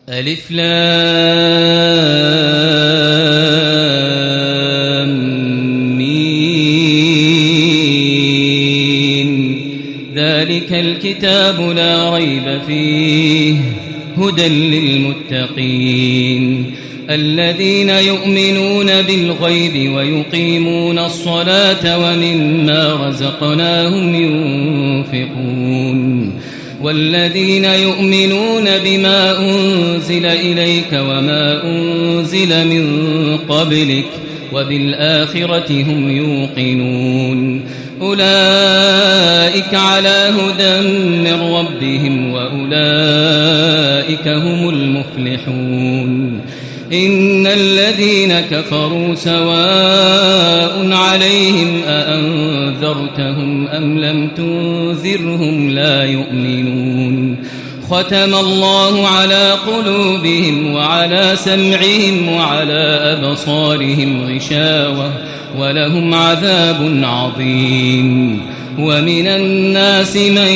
ألف لام ميم ذلك الكتاب لا ريب فيه هدى للمتقين الذين يؤمنون بالغيب ويقيمون الصلاة ومما رزقناهم ينفقون والذين يؤمنون بما أنزل إليك وما أنزل من قبلك وبالآخرة هم يوقنون أولئك على هدى من ربهم وأولئك هم المفلحون إن الذين كفروا سواء عليهم أأنذرتهم أم لم تنذرهم لا يؤمنون ختم الله على قلوبهم وعلى سمعهم وعلى أبصارهم غشاوة ولهم عذاب عظيم ومن الناس من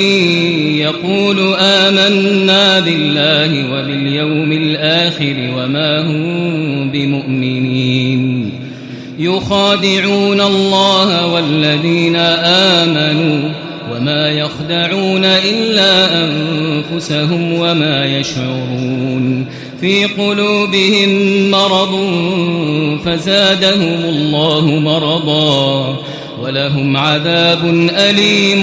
يقول آمنا بالله وباليوم الآخر وما هم بمؤمنين يخادعون الله والذين آمنوا وما يخدعون إلا أنفسهم وما يشعرون في قلوبهم مرض فزادهم الله مرضا ولهم عذاب أليم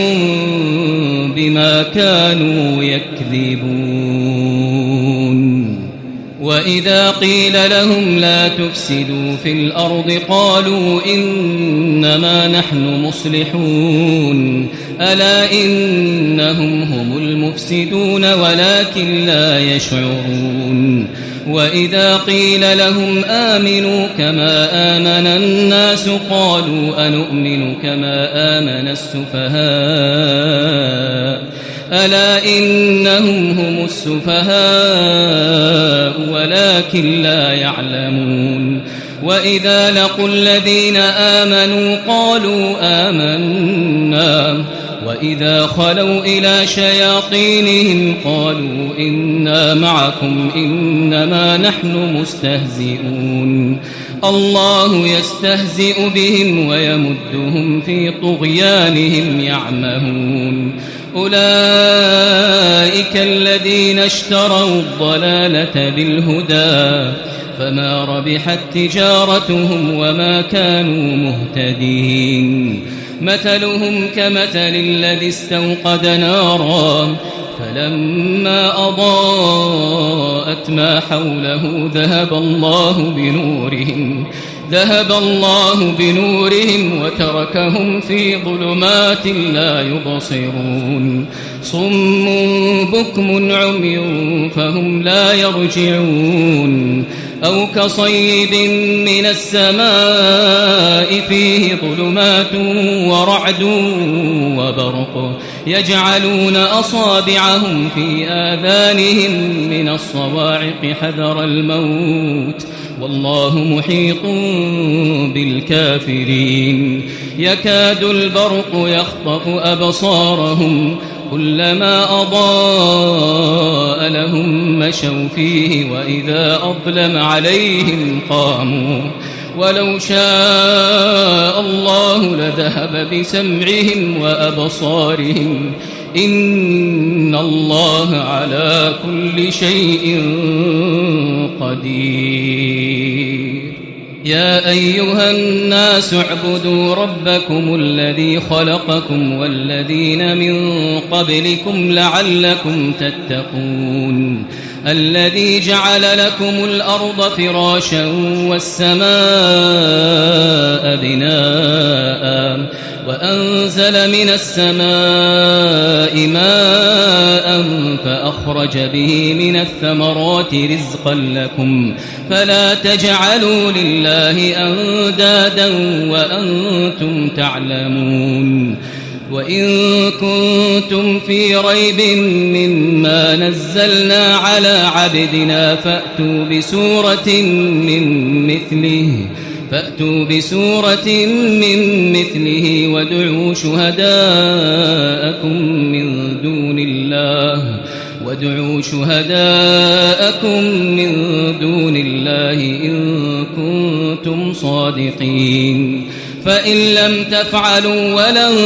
بما كانوا يكذبون وإذا قيل لهم لا تفسدوا في الأرض قالوا إنما نحن مصلحون ألا إنهم هم المفسدون ولكن لا يشعرون وإذا قيل لهم آمنوا كما آمن الناس قالوا أنؤمن كما آمن السفهاء ألا إنهم هم السفهاء ولكن لا يعلمون وإذا لقوا الذين آمنوا قالوا آمنا وإذا خلوا إلى شياطينهم قالوا إنا معكم إنما نحن مستهزئون الله يستهزئ بهم ويمدهم في طغيانهم يعمهون أولئك الذين اشتروا الضلالة بالهدى فما ربحت تجارتهم وما كانوا مهتدين مثلهم كمثل الذي استوقد نارا فلما أضاءت ما حوله ذهب الله بنورهم وتركهم في ظلمات لا يبصرون صم بكم عمي فهم لا يرجعون أو كصيب من السماء فيه ظلمات ورعد وبرق يجعلون أصابعهم في آذانهم من الصواعق حذر الموت والله محيط بالكافرين يكاد البرق يخطف أبصارهم كلما أضاء لهم مشوا فيه وإذا أظلم عليهم قاموا ولو شاء الله لذهب بسمعهم وأبصارهم إن الله على كل شيء قدير يا أيها الناس اعبدوا ربكم الذي خلقكم والذين من قبلكم لعلكم تتقون الذي جعل لكم الأرض فراشا والسماء بناء وأنزل من السماء ماء فأخرج به من الثمرات رزقا لكم فلا تجعلوا لله أندادا وأنتم تعلمون وإن كنتم في ريب مما نزلنا على عبدنا فأتوا بسورة من مثله وادعوا شهداءكم من دون الله وادعوا شهداءكم من دون الله إن كنتم صادقين فإن لم تفعلوا ولن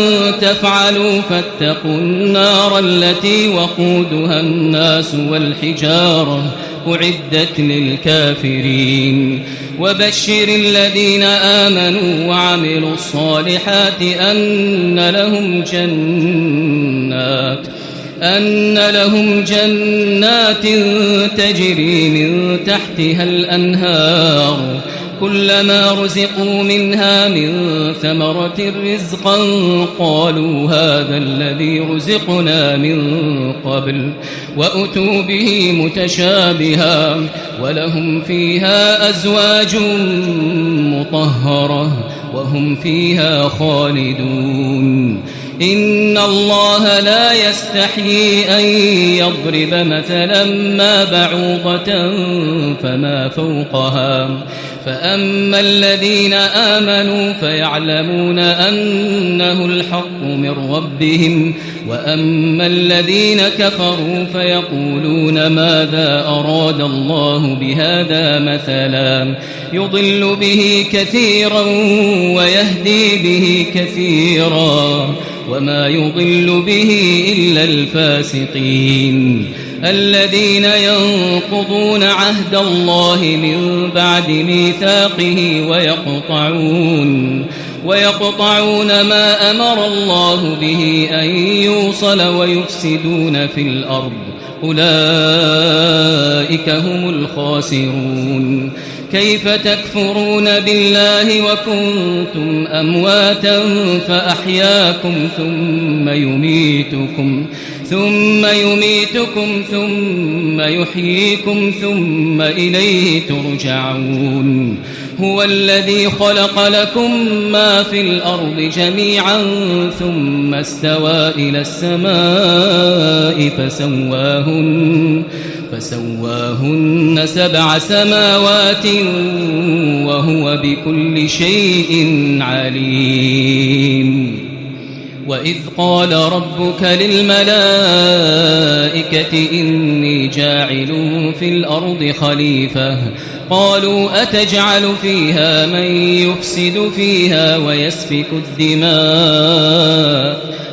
تفعلوا فاتقوا النار التي وقودها الناس والحجارة أعدت للكافرين وبشر الذين آمنوا وعملوا الصالحات أن لهم جنات تجري من تحتها الأنهار كلما رزقوا منها من ثمرة رزقا قالوا هذا الذي رزقنا من قبل وأتوا به متشابها ولهم فيها أزواج مطهرة وهم فيها خالدون إن الله لا يستحيي أن يضرب مثلا ما بعوضة فما فوقها فأما الذين آمنوا فيعلمون أنه الحق من ربهم وأما الذين كفروا فيقولون ماذا أراد الله بهذا مثلا يضل به كثيرا ويهدي به كثيرا وما يضل به إلا الفاسقين الذين ينقضون عهد الله من بعد ميثاقه ويقطعون ما أمر الله به أن يوصل ويفسدون في الأرض أولئك هم الخاسرون كيف تكفرون بالله وكنتم أمواتا فأحياكم ثم يميتكم ثم يحييكم ثم إليه ترجعون هو الذي خلق لكم ما في الأرض جميعا ثم استوى إلى السماء فسواهن 7 سماوات وهو بكل شيء عليم وإذ قال ربك للملائكة إني جاعل في الأرض خليفة قالوا أتجعل فيها من يفسد فيها ويسفك الدماء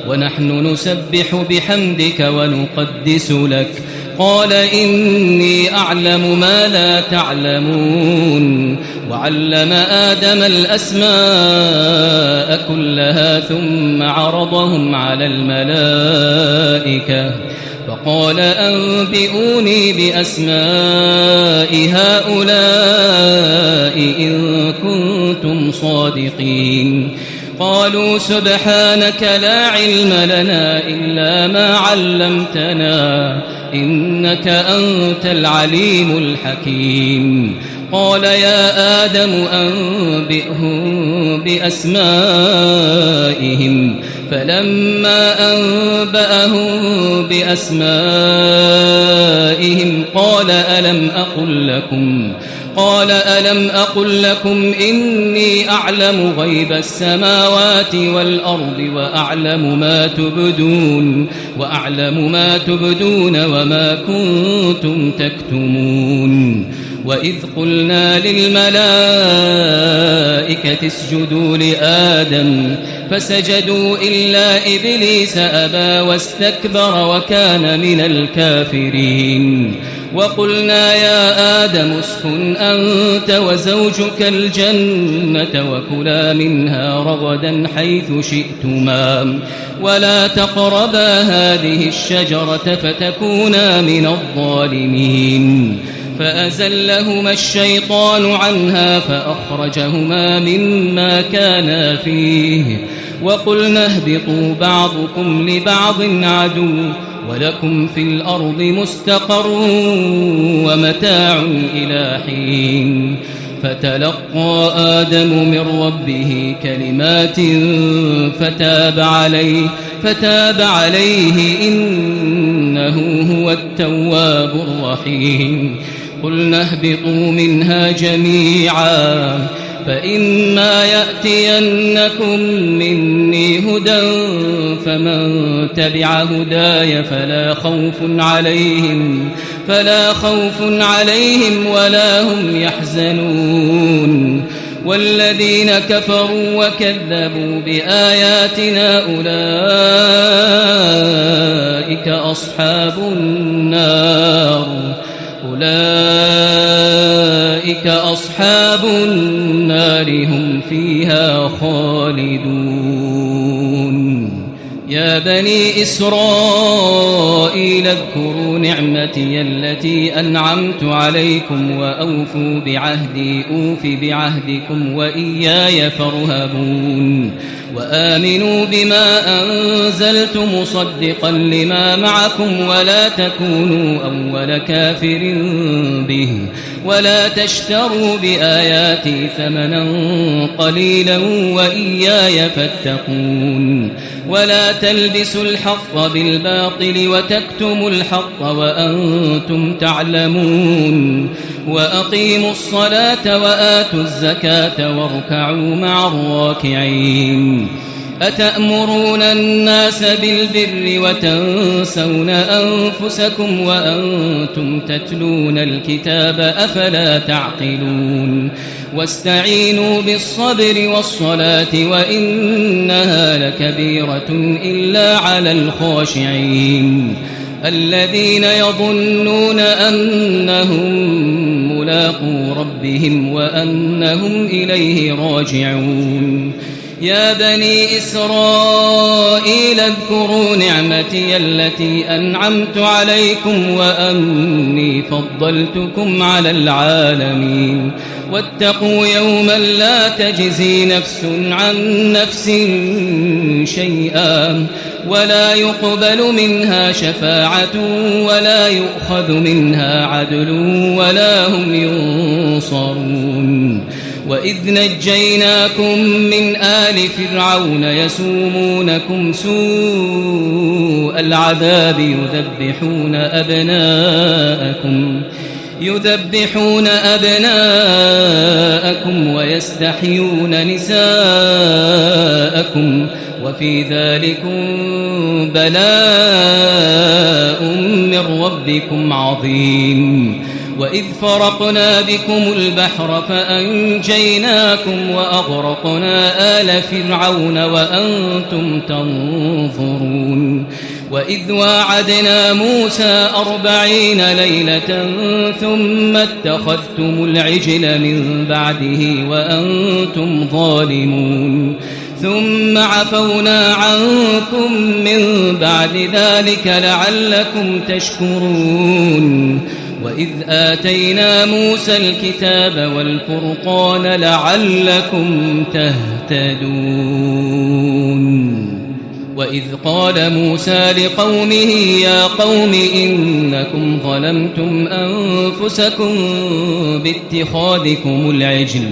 ونحن نسبح بحمدك ونقدس لك قال إني أعلم ما لا تعلمون وعلم آدم الأسماء كلها ثم عرضهم على الملائكة فقال أنبئوني بأسماء هؤلاء إن كنتم صادقين قالوا سبحانك لا علم لنا إلا ما علمتنا إنك أنت العليم الحكيم قال يا آدم أنبئهم بأسمائهم فلما أنبأهم بأسمائهم قال ألم أقل لكم إني أعلم غيب السماوات والأرض وأعلم ما تبدون وما كنتم تكتمون وإذ قلنا للملائكة اسجدوا لآدم فسجدوا إلا إبليس أبى واستكبر وكان من الكافرين وقلنا يا آدم اسكن أنت وزوجك الجنة وكلا منها رغدا حيث شئتما ولا تقربا هذه الشجرة فتكونا من الظالمين فأزلهما الشيطان عنها فأخرجهما مما كانا فيه وقلنا اهبطوا بعضكم لبعض عدو ولكم في الأرض مستقر ومتاع إلى حين فتلقى آدم من ربه كلمات فتاب عليه إنه هو التواب الرحيم قلنا اهبطوا منها جميعا فإما يأتينكم مني هدى فمن تبع هداي فلا خوف عليهم ولا هم يحزنون والذين كفروا وكذبوا بآياتنا أولئك أصحاب النار هم فيها خالدون يا بني إسرائيل اذكروا نعمتي التي أنعمت عليكم وأوفوا بعهدي أوف بعهدكم وإياي فارهبون وآمنوا بما أنزلت مصدقا لما معكم ولا تكونوا أول كافر به ولا تشتروا بآياتي ثمنا قليلا وإياي فاتقون ولا تلبسوا الحق بالباطل وتكتموا الحق وأنتم تعلمون وأقيموا الصلاة وآتوا الزكاة واركعوا مع الراكعين أتأمرون الناس بالبر وتنسون أنفسكم وأنتم تتلون الكتاب أفلا تعقلون واستعينوا بالصبر والصلاة وإنها لكبيرة إلا على الخاشعين الذين يظنون أنهم ملاقو ربهم وأنهم إليه راجعون يا بني إسرائيل اذكروا نعمتي التي أنعمت عليكم وأني فضلتكم على العالمين واتقوا يوما لا تجزي نفس عن نفس شيئا ولا يقبل منها شفاعة ولا يؤخذ منها عدل ولا هم ينصرون وإذ نجيناكم من آل فرعون يسومونكم سوء العذاب يذبحون أبناءكم ويستحيون نساءكم وفي ذلكم بلاء من ربكم عظيم وإذ فرقنا بكم البحر فأنجيناكم وأغرقنا آل فرعون وأنتم تنظرون وإذ واعدنا موسى 40 ليلة ثم اتخذتم العجل من بعده وأنتم ظالمون ثم عفونا عنكم من بعد ذلك لعلكم تشكرون وإذ آتينا موسى الكتاب والفرقان لعلكم تهتدون وإذ قال موسى لقومه يا قوم إنكم ظلمتم أنفسكم باتخاذكم العجل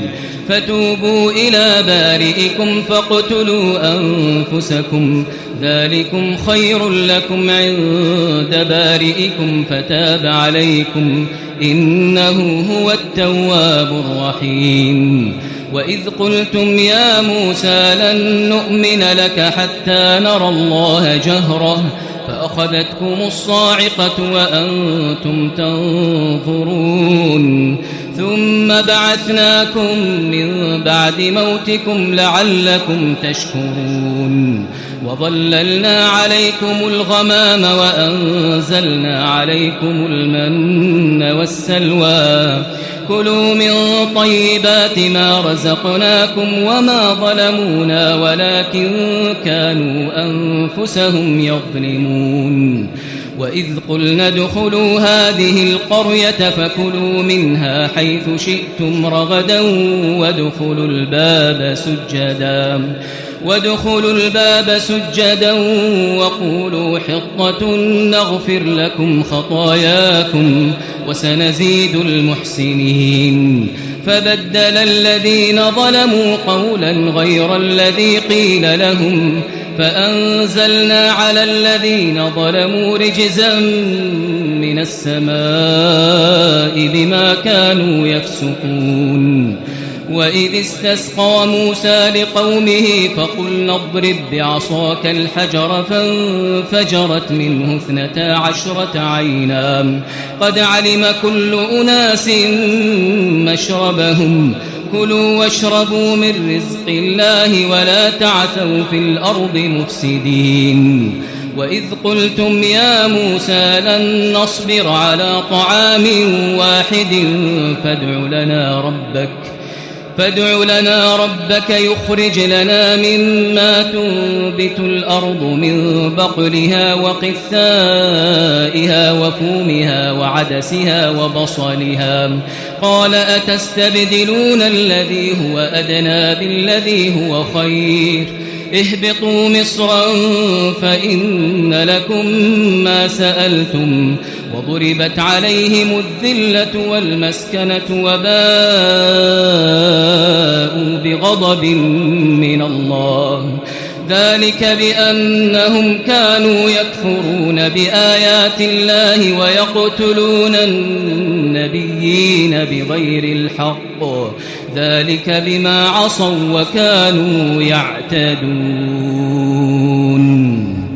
فتوبوا إلى بارئكم فاقتلوا أنفسكم ذلكم خير لكم عند بارئكم فتاب عليكم إنه هو التواب الرحيم وإذ قلتم يا موسى لن نؤمن لك حتى نرى الله جهرة فأخذتكم الصاعقة وأنتم تنظرون ثم بعثناكم من بعد موتكم لعلكم تشكرون وظللنا عليكم الغمام وأنزلنا عليكم المن والسلوى كلوا من طيبات ما رزقناكم وما ظلمونا ولكن كانوا أنفسهم يظلمون وإذ قلنا ادخلوا هذه القرية فكلوا منها حيث شئتم رغدا وادخلوا الباب سجدا وقولوا حطة نغفر لكم خطاياكم وسنزيد المحسنين فبدل الذين ظلموا قولا غير الذي قيل لهم فأنزلنا على الذين ظلموا رجزا من السماء بما كانوا يفسقون وإذ استسقى موسى لقومه فقلنا اضرب بعصاك الحجر فانفجرت منه 12 عينا قد علم كل أناس مشربهم كلوا واشربوا من رزق الله ولا تعثوا في الأرض مفسدين وإذ قلتم يا موسى لن نصبر على طعام واحد فادع لنا ربك يخرج لنا مما تنبت الأرض من بقلها وقثائها وفومها وعدسها وبصلها قال أتستبدلون الذي هو أدنى بالذي هو خير اهبطوا مصرا فإن لكم ما سألتم وضربت عليهم الذلة والمسكنة وباءوا بغضب من الله ذلك بأنهم كانوا يكفرون بآيات الله ويقتلون النبيين بغير الحق ذلك بما عصوا وكانوا يعتدون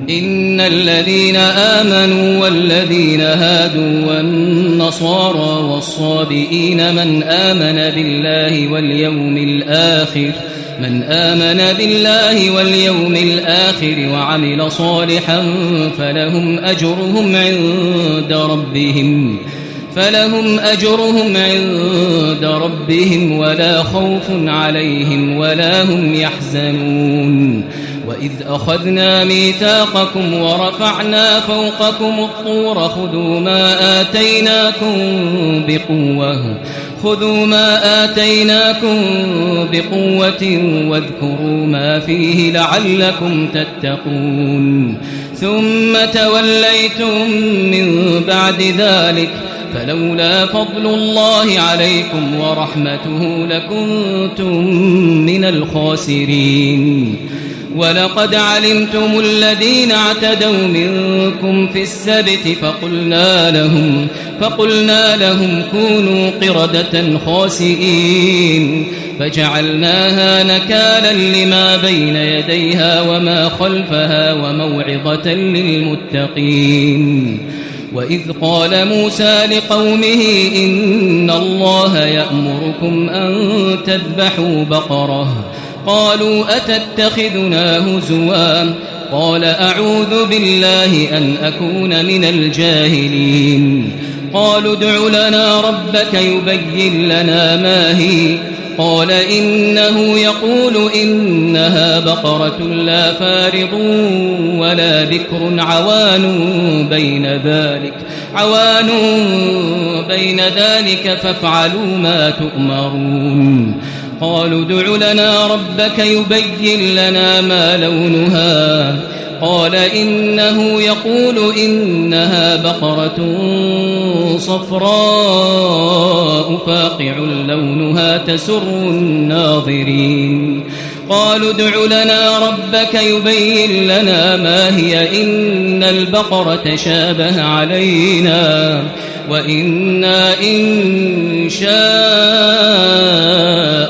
إن الذين آمنوا والذين هادوا والنصارى والصابئين من آمن بالله واليوم الآخر وعمل صالحا فلهم أجرهم عند ربهم ولا خوف عليهم ولا هم يحزنون وإذ أخذنا ميثاقكم ورفعنا فوقكم الطور خذوا ما آتيناكم بقوة واذكروا ما فيه لعلكم تتقون ثم توليتم من بعد ذلك فلولا فضل الله عليكم ورحمته لكنتم من الخاسرين ولقد علمتم الذين اعتدوا منكم في السبت فقلنا لهم كونوا قردة خاسئين فجعلناها نكالا لما بين يديها وما خلفها وموعظة للمتقين وإذ قال موسى لقومه إن الله يأمركم أن تذبحوا بقرة قالوا أتتخذنا هزوا قال أعوذ بالله أن أكون من الجاهلين قالوا ادع لنا ربك يبين لنا ما هي قال إنه يقول إنها بقرة لا فارض ولا بكر عوان بين ذلك فافعلوا ما تؤمرون قالوا ادع لنا ربك يبين لنا ما لونها قال إنه يقول إنها بقرة صفراء فاقع لونها تسر الناظرين قالوا ادع لنا ربك يبين لنا ما هي إن البقرة شابه علينا وإنا إن شاء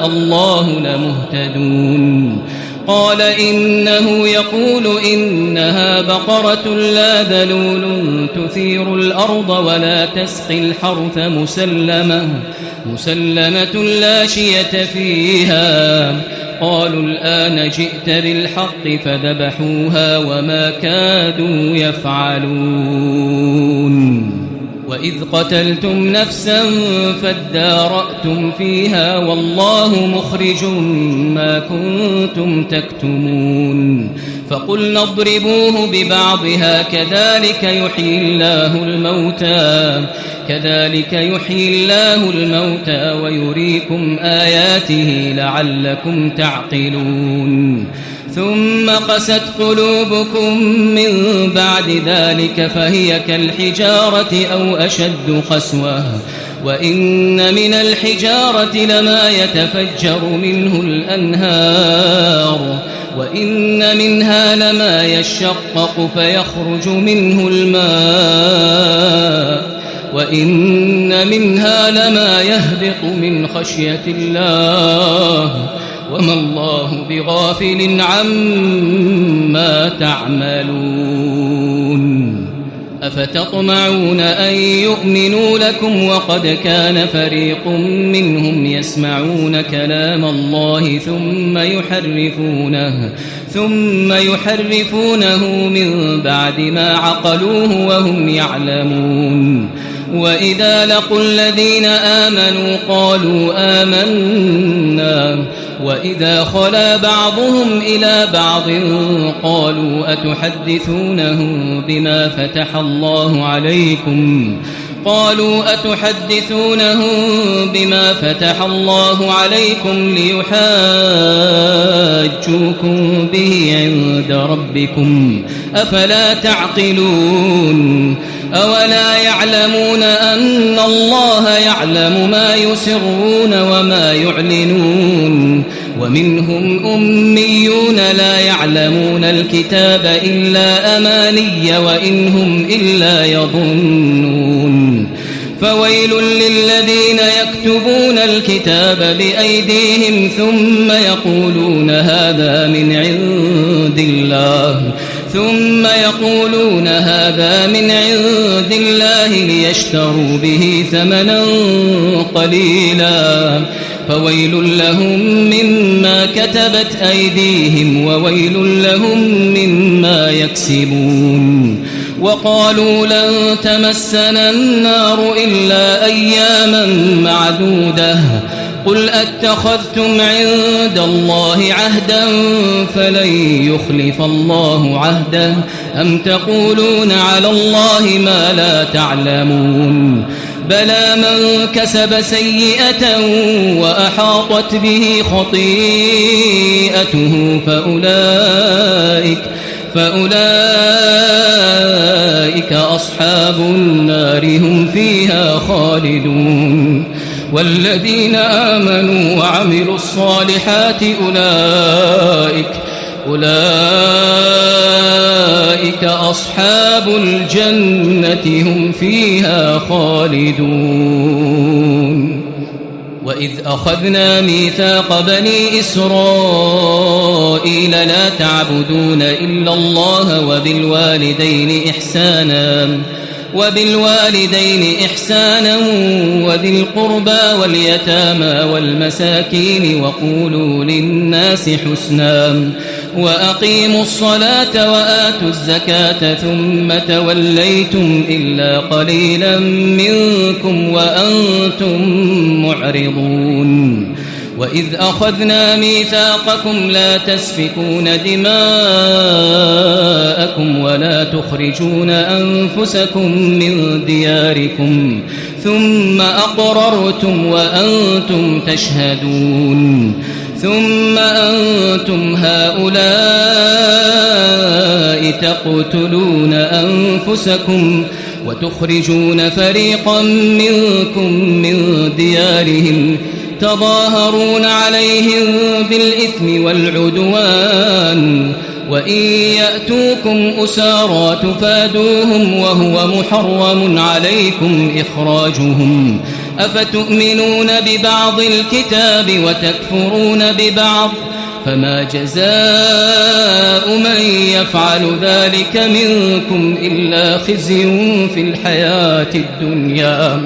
الله لمهتدون قال إنه يقول إنها بقرة لا ذلول تثير الأرض ولا تسقي الحرث مسلمة لا شية فيها قالوا الآن جئت بالحق فذبحوها وما كادوا يفعلون وإذ قتلتم نفسا فادارأتم فيها والله مخرج ما كنتم تكتمون فقلنا اضربوه ببعضها كذلك يحيي الله الموتى ويريكم آياته لعلكم تعقلون ثم قست قلوبكم من بعد ذلك فهي كالحجارة أو أشد قسوة وإن من الحجارة لما يتفجر منه الأنهار وإن منها لما يشقق فيخرج منه الماء وإن وإن منها لما يهبط من خشية الله وما الله بغافل عما تعملون أفتطمعون أن يؤمنوا لكم وقد كان فريق منهم يسمعون كلام الله ثم يحرفونه من بعد ما عقلوه وهم يعلمون وإذا لقوا الذين آمنوا قالوا آمنا وإذا خلا بعضهم إلى بعض قالوا أتحدثونهم بما فتح الله عليكم ليحاجوكم به عند ربكم أفلا تعقلون أولا يعلمون أن الله يعلم ما يسرون وما يعلنون ومنهم أميون لا يعلمون الكتاب إلا أماني وإن هم إلا يظنون فويل للذين يكتبون الكتاب بأيديهم ثم يقولون هذا من عند الله ليشتروا به ثمنا قليلا فويل لهم مما كتبت أيديهم وويل لهم مما يكسبون وقالوا لن تمسنا النار إلا أياما معدودة قل أتخذتم عند الله عهدا فلن يخلف الله عهده أم تقولون على الله ما لا تعلمون بلى من كسب سيئة وأحاطت به خطيئته فأولئك أصحاب النار هم فيها خالدون والذين آمنوا وعملوا الصالحات أولئك أصحاب الجنة هم فيها خالدون وإذ أخذنا ميثاق بني إسرائيل لا تعبدون إلا الله وبالوالدين إحسانا وذي القربى واليتامى والمساكين وقولوا للناس حسنا وأقيموا الصلاة وآتوا الزكاة ثم توليتم إلا قليلا منكم وأنتم معرضون وإذ أخذنا ميثاقكم لا تسفكون دماءكم ولا تخرجون أنفسكم من دياركم ثم أقررتم وأنتم تشهدون ثم أنتم هؤلاء تقتلون أنفسكم وتخرجون فريقا منكم من ديارهم تظاهرون عليهم بالإثم والعدوان وإن يأتوكم أسارى تفادوهم وهو محرم عليكم إخراجهم أفتؤمنون ببعض الكتاب وتكفرون ببعض فما جزاء من يفعل ذلك منكم إلا خزي في الحياة الدنيا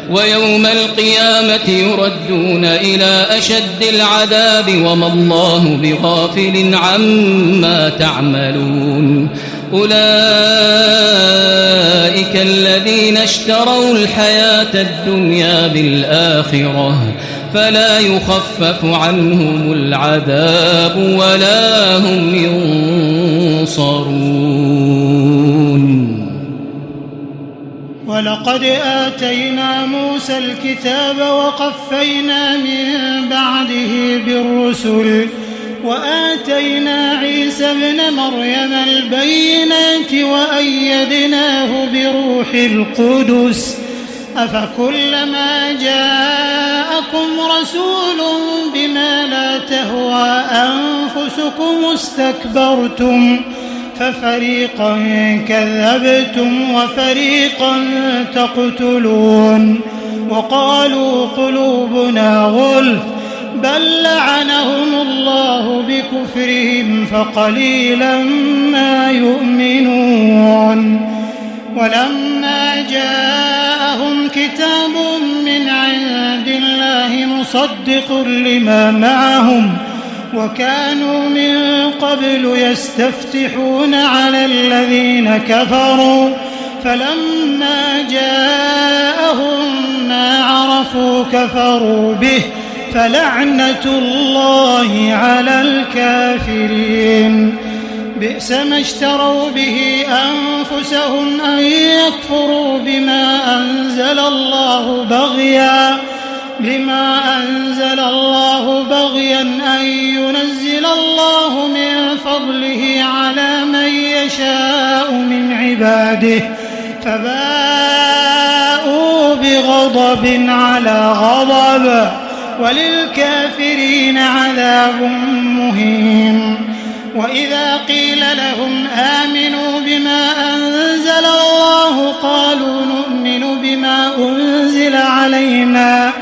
ويوم القيامة يردون إلى أشد العذاب وما الله بغافل عما تعملون أولئك الذين اشتروا الحياة الدنيا بالآخرة فلا يخفف عنهم العذاب ولا هم ينصرون ولقد آتينا موسى الكتاب وقفينا من بعده بالرسل وآتينا عيسى ابن مريم البينات وأيدناه بروح القدس أفكلما جاءكم رسول بما لا تهوى أنفسكم استكبرتم ففريقا كذبتم وفريقا تقتلون وقالوا قلوبنا غلف بل لعنهم الله بكفرهم فقليلا ما يؤمنون ولما جاءهم كتاب من عند الله مصدق لما معهم وكانوا من قبل يستفتحون على الذين كفروا فلما جاءهم ما عرفوا كفروا به فلعنة الله على الكافرين بئس ما اشتروا به أنفسهم أن يكفروا بما أنزل الله بغيا أن ينزل الله من فضله على من يشاء من عباده فباءوا بغضب على غضب وللكافرين عذاب مهين وإذا قيل لهم آمنوا بما أنزل الله قالوا نؤمن بما أنزل علينا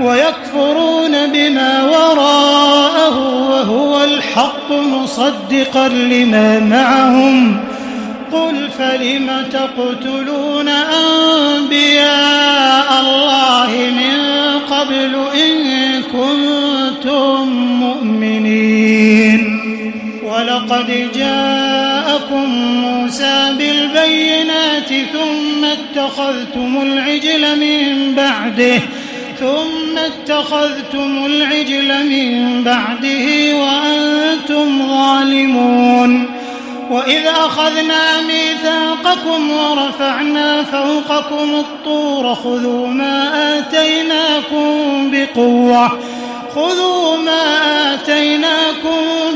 ويكفرون بما وراءه وهو الحق مصدقا لما معهم قل فلم تقتلون أنبياء الله من قبل إن كنتم مؤمنين ولقد جاءكم موسى بالبينات ثم اتخذتم العجل من بعده وأنتم ظالمون وإذ أخذنا ميثاقكم ورفعنا فوقكم الطور خذوا ما آتيناكم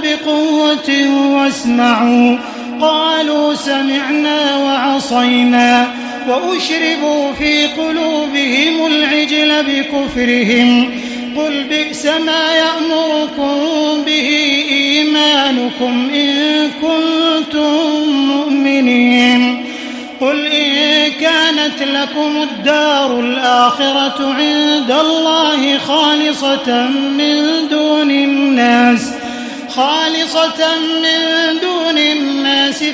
بقوة واسمعوا قالوا سمعنا وعصينا وأشربوا في قلوبهم العجل بكفرهم قل بئس ما يأمركم به إيمانكم إن كنتم مؤمنين قل إن كانت لكم الدار الآخرة عند الله خالصة من دون الناس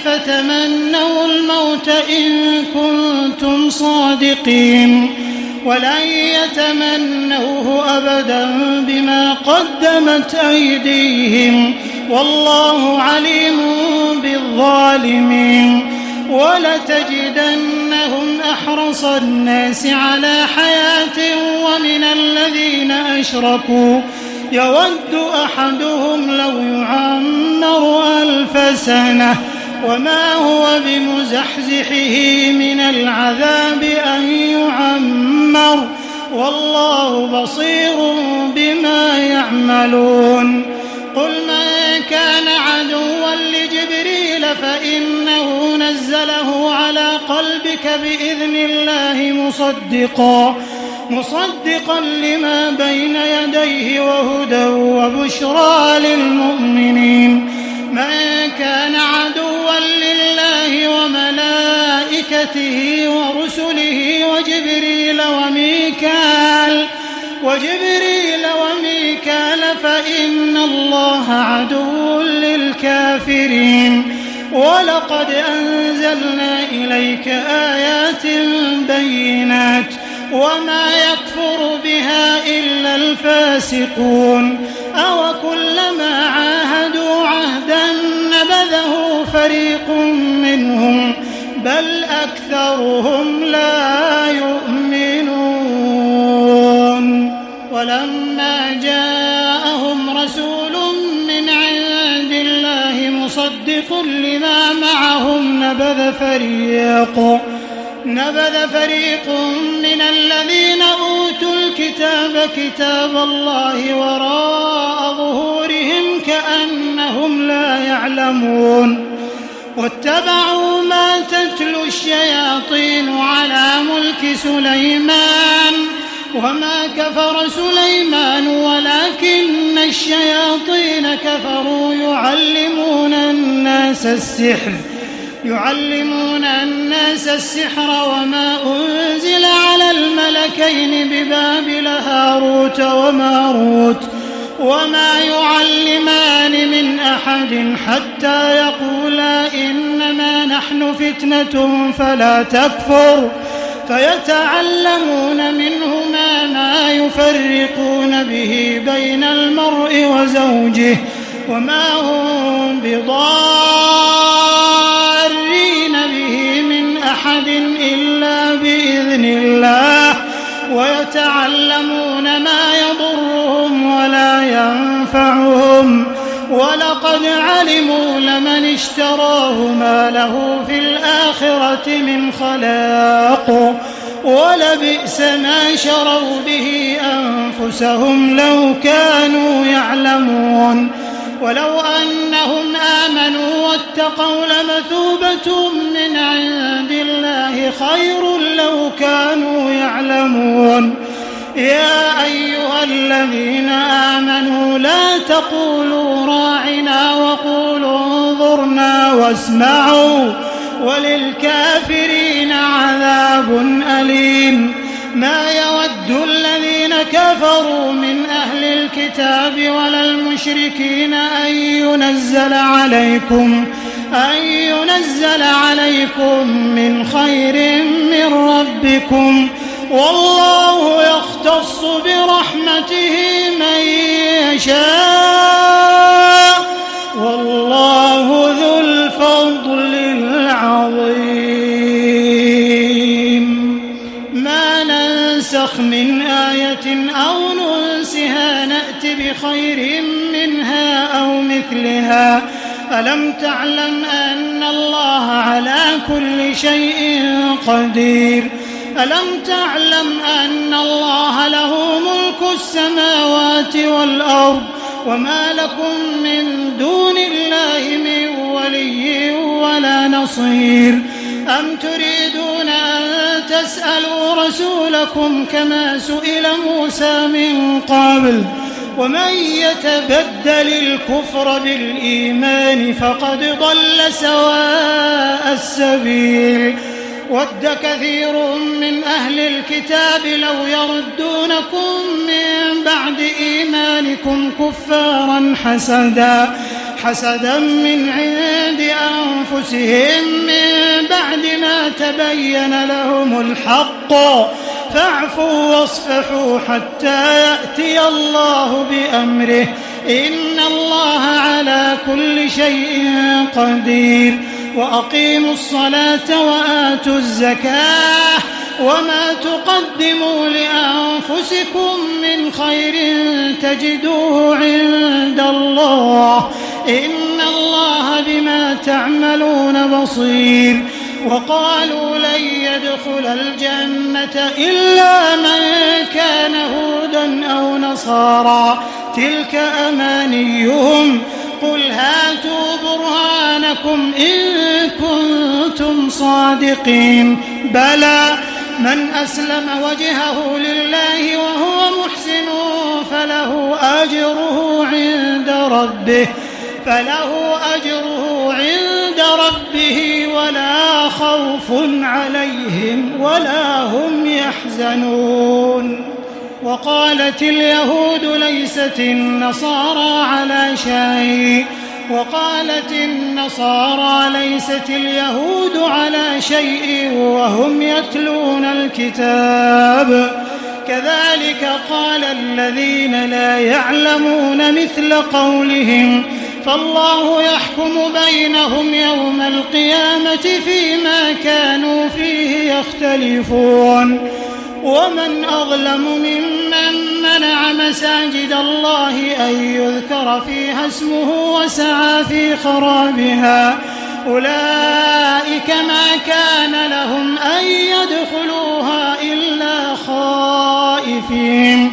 فتمنوا الموت إن كنتم صادقين ولن يتمنوه أبدا بما قدمت أيديهم والله عليم بالظالمين ولتجدنهم أحرص الناس على حياة ومن الذين أشركوا يود أحدهم لو يعمر 1000 سنة وما هو بمزحزحه من العذاب أن يعمر والله بصير بما يعملون قل من كان عدوا لجبريل فإنه نزله على قلبك بإذن الله مصدقا لما بين يديه وهدى وبشرى للمؤمنين من كان عدوا لله وملائكته ورسله وجبريل وميكال فإن الله عدو للكافرين ولقد أنزلنا إليك آيات بينات وما يكفر بها إلا الفاسقون أو كلما عاهدوا عهدا نبذه فريق منهم بل أكثرهم لا يؤمنون ولما جاءهم رسول من عند الله مصدق لما معهم نبذ فريق من الذين أوتوا الكتاب كتاب الله وراء ظهورهم كأنهم لا يعلمون واتبعوا ما تتلو الشياطين على ملك سليمان وما كفر سليمان ولكن الشياطين كفروا يعلمون الناس السحر وما أنزل على الملكين ببابل هاروت وماروت وما يعلمان من أحد حتى يقولا إنما نحن فتنة فلا تكفر فيتعلمون منهما ما يفرقون به بين المرء وزوجه وما هم بضارين به من أحد إلا بإذن الله ويتعلمون ما يضرهم ولا ينفعهم ولقد علموا لمن اشتراه ما له في الآخرة من خلاق ولبئس ما شروا به أنفسهم لو كانوا يعلمون ولو أنهم آمنوا واتقوا لمثوبة من عند الله خير لو كانوا يعلمون يا أيها الذين آمنوا لا تقولوا راعنا وقولوا انظرنا واسمعوا وللكافرين عذاب أليم ما يود الذين كفروا من أهل الكتاب ولا المشركين أن ينزل عليكم من خير من ربكم والله يختص برحمته من يشاء والله ذو الفضل العظيم ما ننسخ من آية أو ننسها نأت بخير منها أو مثلها ألم تعلم أن الله على كل شيء قدير ألم تعلم أن الله له ملك السماوات والأرض وما لكم من دون الله من ولي ولا نصير أم تريدون أن تسألوا رسولكم كما سئل موسى من قبل ومن يتبدل الكفر بالإيمان فقد ضل سواء السبيل ود كثير من أهل الكتاب لو يردونكم من بعد إيمانكم كفارا حسدا من عند أنفسهم من بعد ما تبين لهم الحق فاعفوا واصفحوا حتى يأتي الله بأمره إن الله على كل شيء قدير وأقيموا الصلاة وآتوا الزكاة وما تقدموا لأنفسكم من خير تجدوه عند الله إن الله بما تعملون بصير وقالوا لن يدخل الجنة إلا من كان هودا أو نصارى تلك أمانيهم قل هاتوا برهانكم إن كنتم صادقين بلى من أسلم وجهه لله وهو محسن فله أجره عند ربه ولا خوف عليهم ولا هم يحزنون وقالت اليهود ليست النصارى على شيء وقالت النصارى ليست اليهود على شيء وهم يتلون الكتاب كذلك قال الذين لا يعلمون مثل قولهم فالله يحكم بينهم يوم القيامة فيما كانوا فيه يختلفون ومن أظلم ممن منع مساجد الله أن يذكر فيها اسمه وسعى في خرابها أولئك ما كان لهم أن يدخلوها إلا خائفين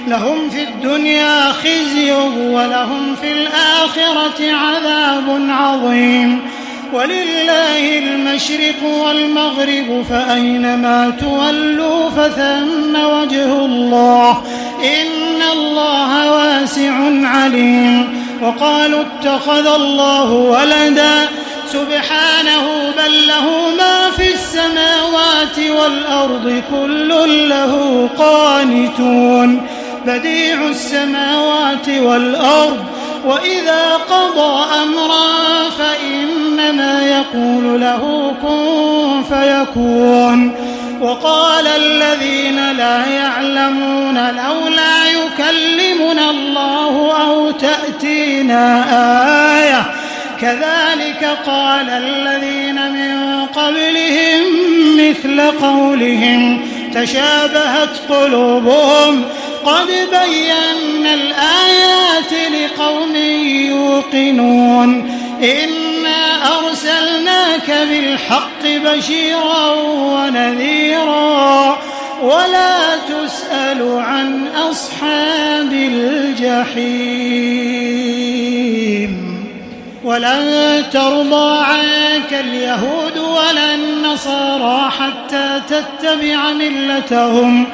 لهم في الدنيا خزي ولهم في الآخرة عذاب عظيم ولله المشرق والمغرب فأينما تولوا فثم وجه الله إن الله واسع عليم. وقالوا اتخذ الله ولدا سبحانه بل له ما في السماوات والأرض كل له قانتون بديع السماوات والأرض وإذا قضى أمرا فإنما يقول له كن فيكون. وقال الذين لا يعلمون لولا يكلمنا الله أو تأتينا آية كذلك قال الذين من قبلهم مثل قولهم تشابهت قلوبهم قد بينا الآيات لقوم يوقنون إنا أرسلناك بالحق بشيرا ونذيرا ولا تسأل عن أصحاب الجحيم. ولن ترضى عنك اليهود ولا النصارى حتى تتبع ملتهم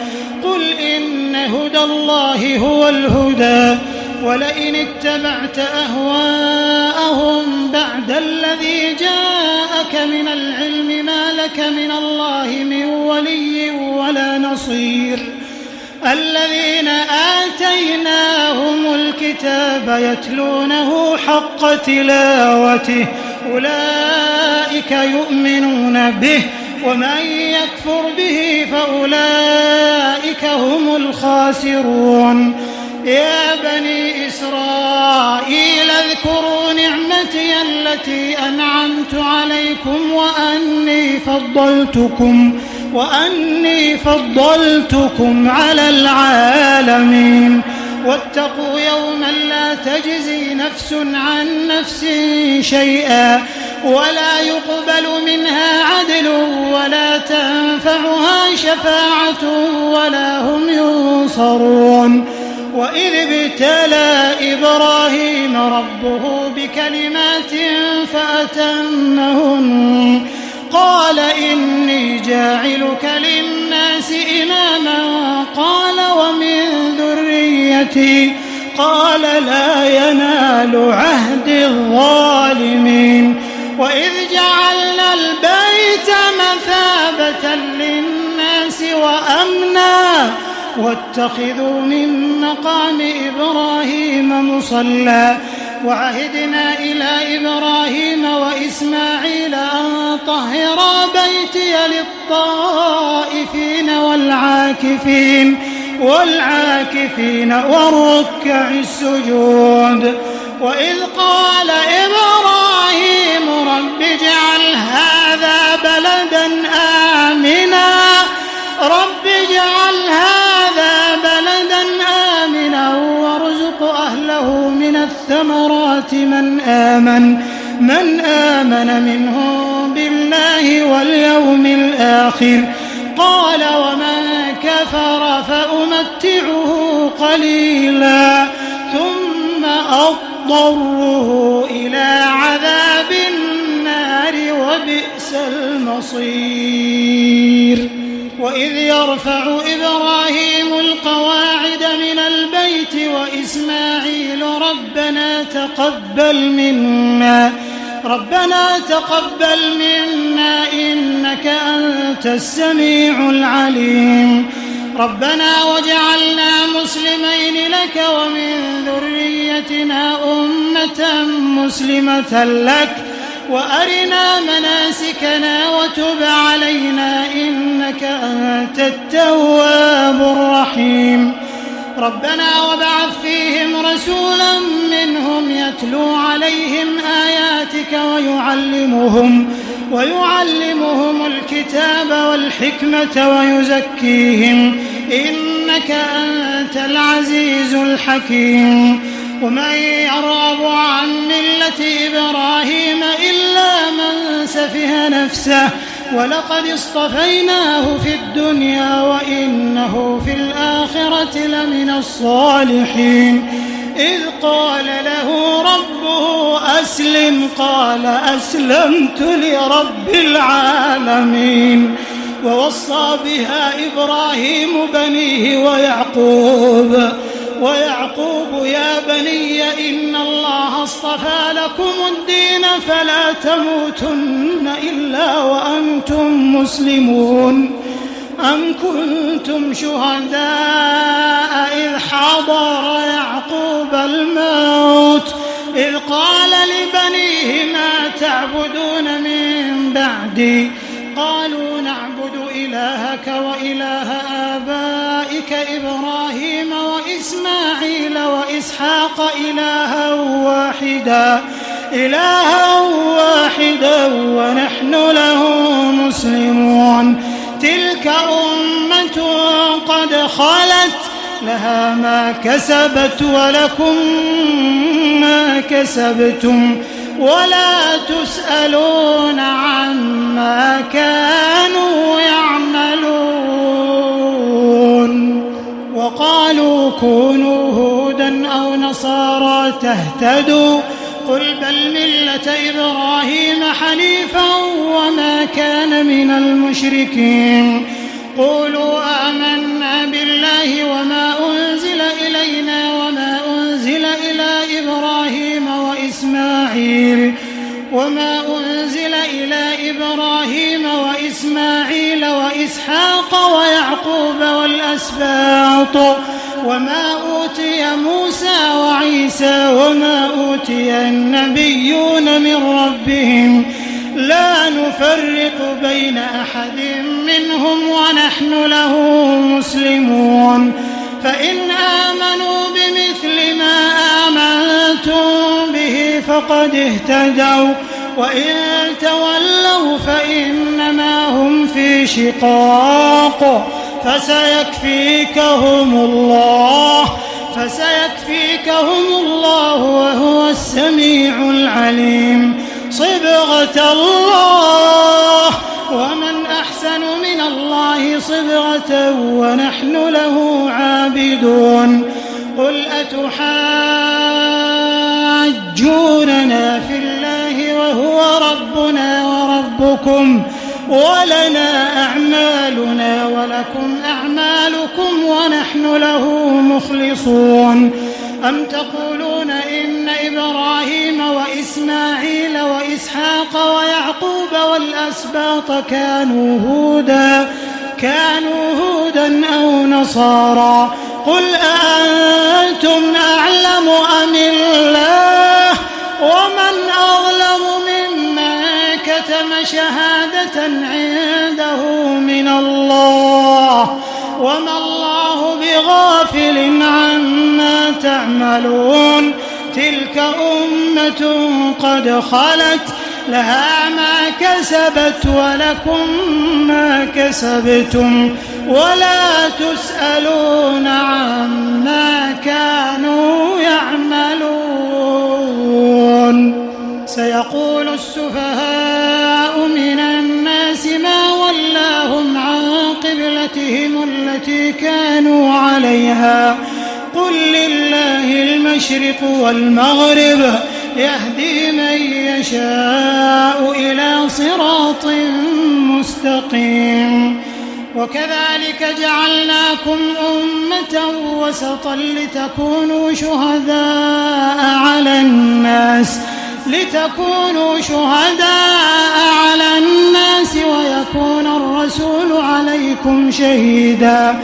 قل إن هدى الله هو الهدى ولئن اتبعت أهواءهم بعد الذي جاءك من العلم ما لك من الله من ولي ولا نصير. الذين آتيناهم الكتاب يتلونه حق تلاوته أولئك يؤمنون به ومن يكفر به فأولئك هم الخاسرون. يا بني إسرائيل اذكروا نعمتي التي أنعمت عليكم وأني فضلتكم على العالمين. واتقوا يوما لا تجزي نفس عن نفس شيئا ولا يقبل منها عدل ولا تنفعها شفاعة ولا هم ينصرون. وإذ ابتلى إبراهيم ربه بكلمات فأتمهن قال إني جاعلك للناس إماما قال ومن ذريتي قال لا ينال عهد الظالمين. وإذ جعلنا البيت مثابة للناس وأمنا واتخذوا من مقام إبراهيم مصلى وعهدنا إلى إبراهيم وإسماعيل أن طهرا بيتي للطائفين والعاكفين والركع السجود. وإذ قال إبراهيم رب اجعل هذا بلدا آمنا وارزق أهله من الثمرات من آمن منهم بالله واليوم الآخر قال ومن كفر فأمتعه قليلا ثم أضطره إلى عذاب النار وبئس المصير. وإذ يرفع إبراهيم القواعد من البيت وإسماعيل ربنا تقبل منا إنك أنت السميع العليم. ربنا واجعلنا مسلمين لك ومن ذريتنا أمة مسلمة لك وأرنا مناسكنا وتب علينا إنك أنت التواب الرحيم. ربنا وابعث فيهم رسولا منهم يتلو عليهم آياتك ويعلمهم الكتاب والحكمة ويزكيهم إنك أنت العزيز الحكيم. ومن يرغب عن ملة إبراهيم إلا من سفه نفسه ولقد اصطفيناه في الدنيا وإنه في الآخرة لمن الصالحين. إذ قال له ربه أسلم قال أسلمت لرب العالمين. ووصى بها إبراهيم بنيه ويعقوب يا بني إن الله اصطفى لكم الدين فلا تموتن إلا وأنتم مسلمون. أم كنتم شهداء إذ حضر يعقوب الموت إذ قال لبنيه ما تعبدون من بعدي قالوا نعبد إلهك وإله آبائك إبراهيم وإسماعيل وإسحاق إلها واحدا ونحن له مسلمون. تلك أمة قد خلت لها ما كسبت ولكم ما كسبتم ولا تسألون عما كانوا يعملون. وقالوا كونوا هودا أو نصارى تهتدوا قل بل ملة إبراهيم حنيفا وما كان من المشركين. قولوا آمنا بالله وما أنزل إلينا وما أنزل إلى إبراهيم وإسماعيل وإسحاق ويعقوب والأسباط وما أوتي موسى وعيسى وما أوتي النبيون من ربهم لا نفرق بين أحد منهم ونحن له مسلمون. فإن آمنوا بمثل ما آمنتم به فقد اهتدوا وإن تولوا فإنما هم في شقاق فسيكفيكهم الله وهو السميع العليم. صبغة الله ومن أحسن من الله صبغة ونحن له عابدون. قل أتحاجوننا في الله وهو ربنا وربكم ولنا أعمالنا ولكم أعمالكم ونحن له مخلصون. أم تقولون إن إبراهيم وإسماعيل وإسحاق ويعقوب والأسباط كانوا هودا أو نصارى قل أأنتم أعلم أم الله ومن أظلم ممن كتم شهادة عنده من الله وما الله بغافل عما تعملون. تلك أمة قد خلت لها ما كسبت ولكم ما كسبتم ولا تسألون عما كانوا يعملون. سيقول السفهاء من الناس ما ولاهم عن قبلتهم التي كانوا عليها قل لله المشرق والمغرب يهدي من يشاء إلى صراط مستقيم. وكذلك جعلناكم أمة وسطا لتكونوا شهداء على الناس ويكون الرسول عليكم شهيدا.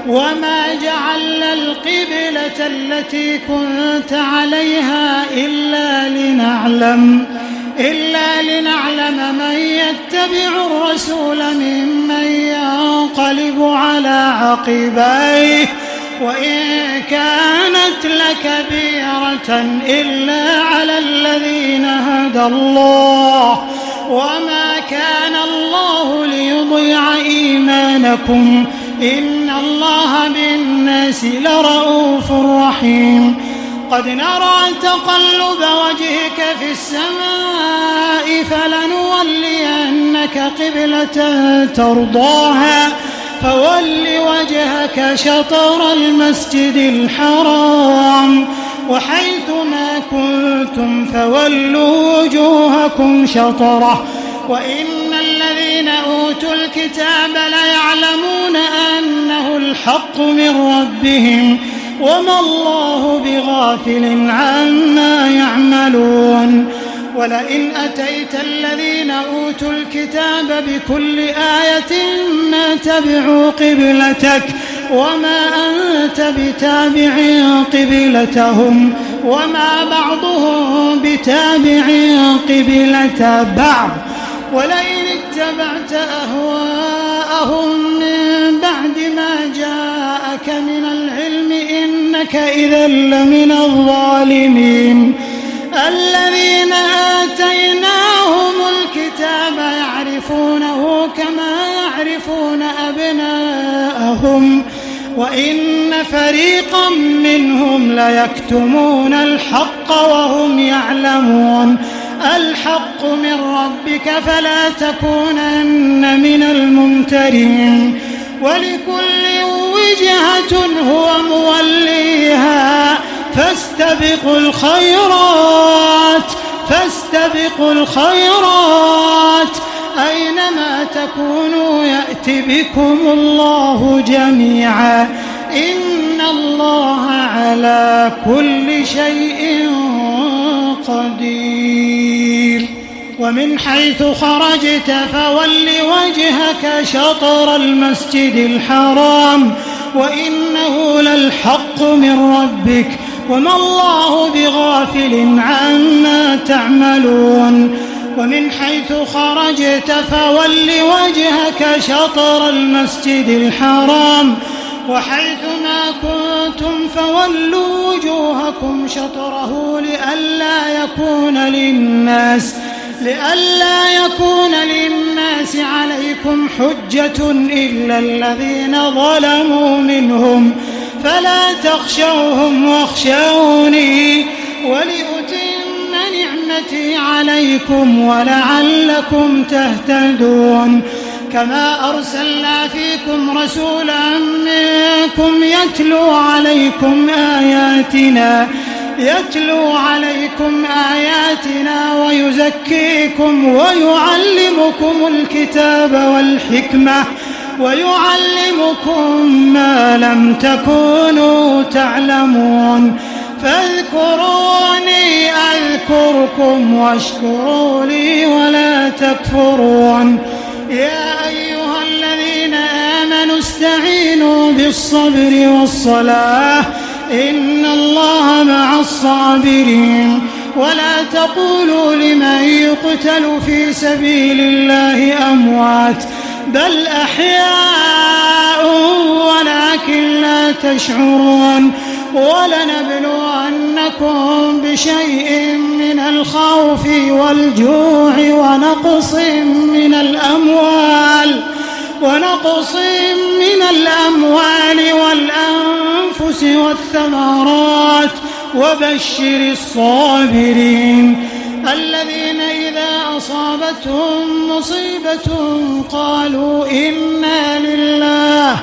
وما جعلنا القبلة التي كنت عليها إلا لنعلم من يتبع الرسول ممن ينقلب على عقبيه وإن كانت لكبيرة إلا على الذين هدى الله وما كان الله ليضيع إيمانكم إن الله بالناس لرؤوف رحيم. قد نرى تقلب وجهك في السماء فلنولينك قبلة ترضاها فول وجهك شطر المسجد الحرام وحيث ما كنتم فولوا وجوهكم شطرة وإن الذين أوتوا الكتاب ليعلمون أنه الحق من ربهم وما الله بغافل عما يعملون ولئن أتيت الذين أوتوا الكتاب بكل آية ما تبعوا قبلتك وما أنت بتابع قبلتهم وما بعضهم بتابع قبلة بعض ولئن اتبعت أهواءهم من بعد ما جاءك من العلم إنك إذا لمن الظالمين الذين آتيناهم الكتاب يعرفونه كما يعرفون أبناءهم وإن فريقا منهم ليكتمون الحق وهم يعلمون الحق من ربك فلا تكونن من الممترين ولكل وجهة هو موليها فاستبقوا الخيرات أينما تكونوا يأت بكم الله جميعا إن الله على كل شيء قدير ومن حيث خرجت فول وجهك شطر المسجد الحرام وإنه للحق من ربك وما الله بغافل عما تعملون ومن حيث خرجت فول وجهك شطر المسجد الحرام وحيث ما كنتم فولوا وجوهكم شطره لئلا يكون للناس عليكم حجة إلا الذين ظلموا منهم فلا تخشوهم واخشوني ولأتم نعمتي عليكم ولعلكم تهتدون كما أرسلنا فيكم رسولا منكم يتلو عليكم آياتنا ويزكيكم ويعلمكم الكتاب والحكمة ويعلمكم ما لم تكونوا تعلمون فاذكروني أذكركم واشكروا لي ولا تكفرون يا أيها الذين آمنوا استعينوا بالصبر والصلاة إن الله مع الصابرين ولا تقولوا لمن يقتل في سبيل الله أموات بل أحياء ولكن لا تشعرون ولنبلونكم بشيء من الخوف والجوع ونقص من الأموال والأنفس والثمرات وبشر الصابرين الذين إذا أصابتهم مصيبة قالوا إنا لله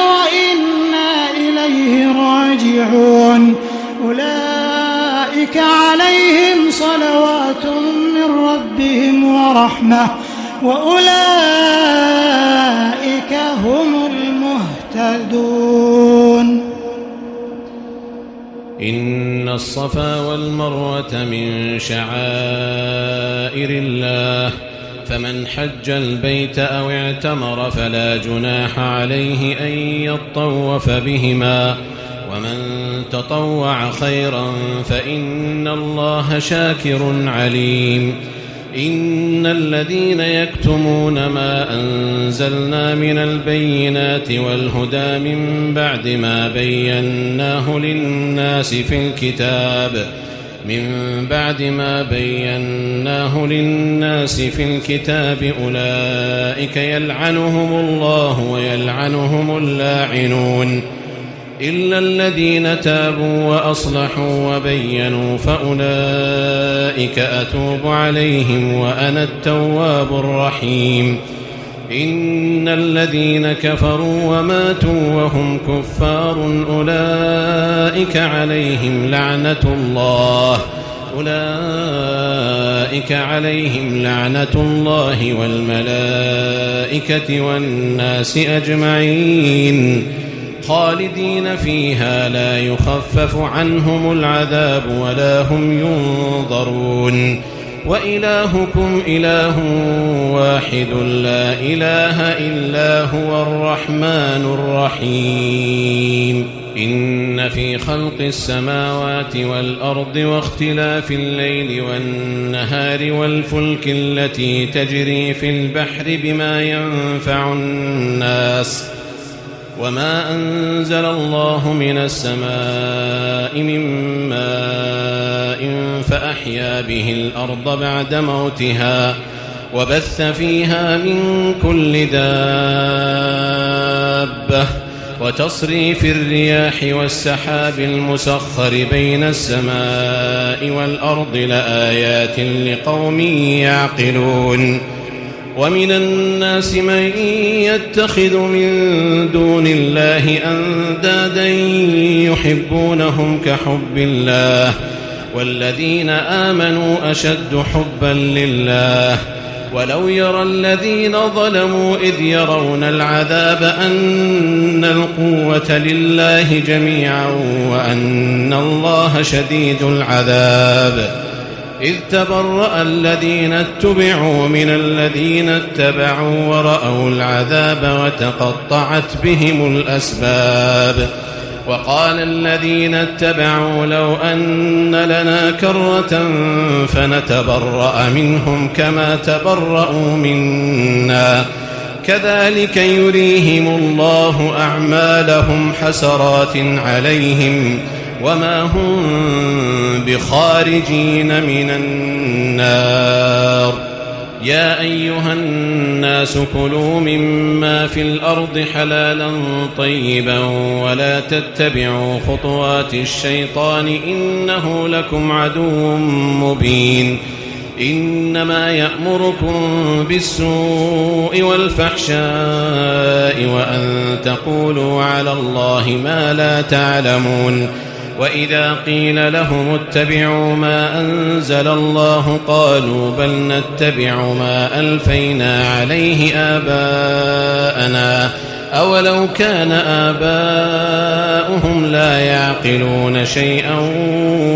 وإنا إليه راجعون أولئك عليهم صلوات من ربهم ورحمة وأولئك هم المهتدون إن الصفا والمروة من شعائر الله فمن حج البيت أو اعتمر فلا جناح عليه أن يطوف بهما ومن تطوع خيرا فإن الله شاكر عليم إن الذين يكتمون ما أنزلنا من البينات والهدى من بعد ما بيناه للناس في الكتاب أولئك يلعنهم الله ويلعنهم اللاعنون إلا الذين تابوا وأصلحوا وبينوا فأولئك أتوب عليهم وأنا التواب الرحيم إن الذين كفروا وماتوا وهم كفار أولئك عليهم لعنة الله والملائكة والناس أجمعين خالدين فيها لا يخفف عنهم العذاب ولا هم ينظرون وإلهكم إله واحد لا إله إلا هو الرحمن الرحيم إن في خلق السماوات والأرض واختلاف الليل والنهار والفلك التي تجري في البحر بما ينفع الناس وما أنزل الله من السماء من ماء فأحيا به الأرض بعد موتها وبث فيها من كل دابة وتصريف الرياح والسحاب المسخر بين السماء والأرض لآيات لقوم يعقلون ومن الناس من يتخذ من دون الله أندادا يحبونهم كحب الله والذين آمنوا أشد حبا لله ولو يرى الذين ظلموا إذ يرون العذاب أن القوة لله جميعا وأن الله شديد العذاب إذ تبرأ الذين اتبعوا من الذين اتبعوا ورأوا العذاب وتقطعت بهم الأسباب وقال الذين اتبعوا لو أن لنا كرة فنتبرأ منهم كما تبرأوا منا كذلك يريهم الله أعمالهم حسرات عليهم وما هم بخارجين من النار يا أيها الناس كلوا مما في الأرض حلالا طيبا ولا تتبعوا خطوات الشيطان إنه لكم عدو مبين إنما يأمركم بالسوء والفحشاء وأن تقولوا على الله ما لا تعلمون وإذا قيل لهم اتبعوا ما أنزل الله قالوا بل نتبع ما ألفينا عليه آباءنا أولو كان آباؤهم لا يعقلون شيئا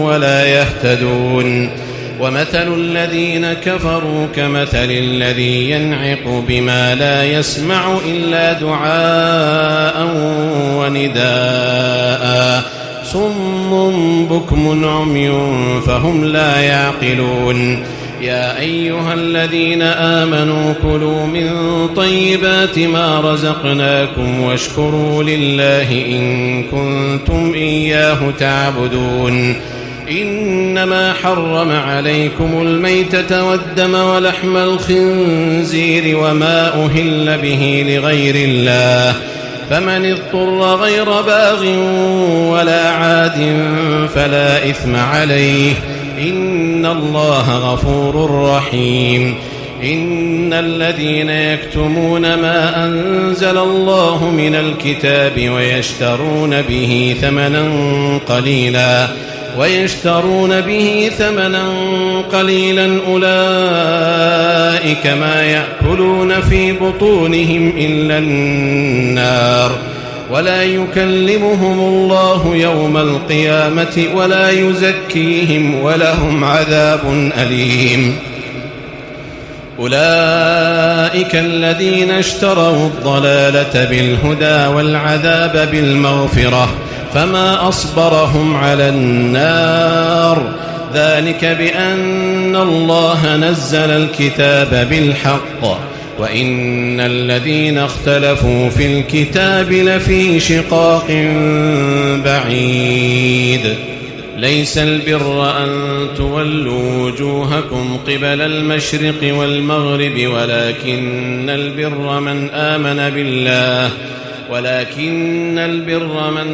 ولا يهتدون ومثل الذين كفروا كمثل الذي ينعق بما لا يسمع إلا دعاء ونداء صم بكم عمي فهم لا يعقلون يا أيها الذين آمنوا كلوا من طيبات ما رزقناكم واشكروا لله إن كنتم إياه تعبدون إنما حرم عليكم الميتة والدم ولحم الخنزير وما أهل به لغير الله فمن اضطر غير باغ ولا عاد فلا إثم عليه إن الله غفور رحيم إن الذين يكتمون ما أنزل الله من الكتاب ويشترون به ثمنا قليلا أولئك ما يأكلون في بطونهم إلا النار ولا يكلمهم الله يوم القيامة ولا يزكيهم ولهم عذاب أليم أولئك الذين اشتروا الضلالة بالهدى والعذاب بالمغفرة فما أصبرهم على النار ذلك بأن الله نزل الكتاب بالحق وإن الذين اختلفوا في الكتاب لفي شقاق بعيد ليس البر أن تولوا وجوهكم قبل المشرق والمغرب ولكن البر من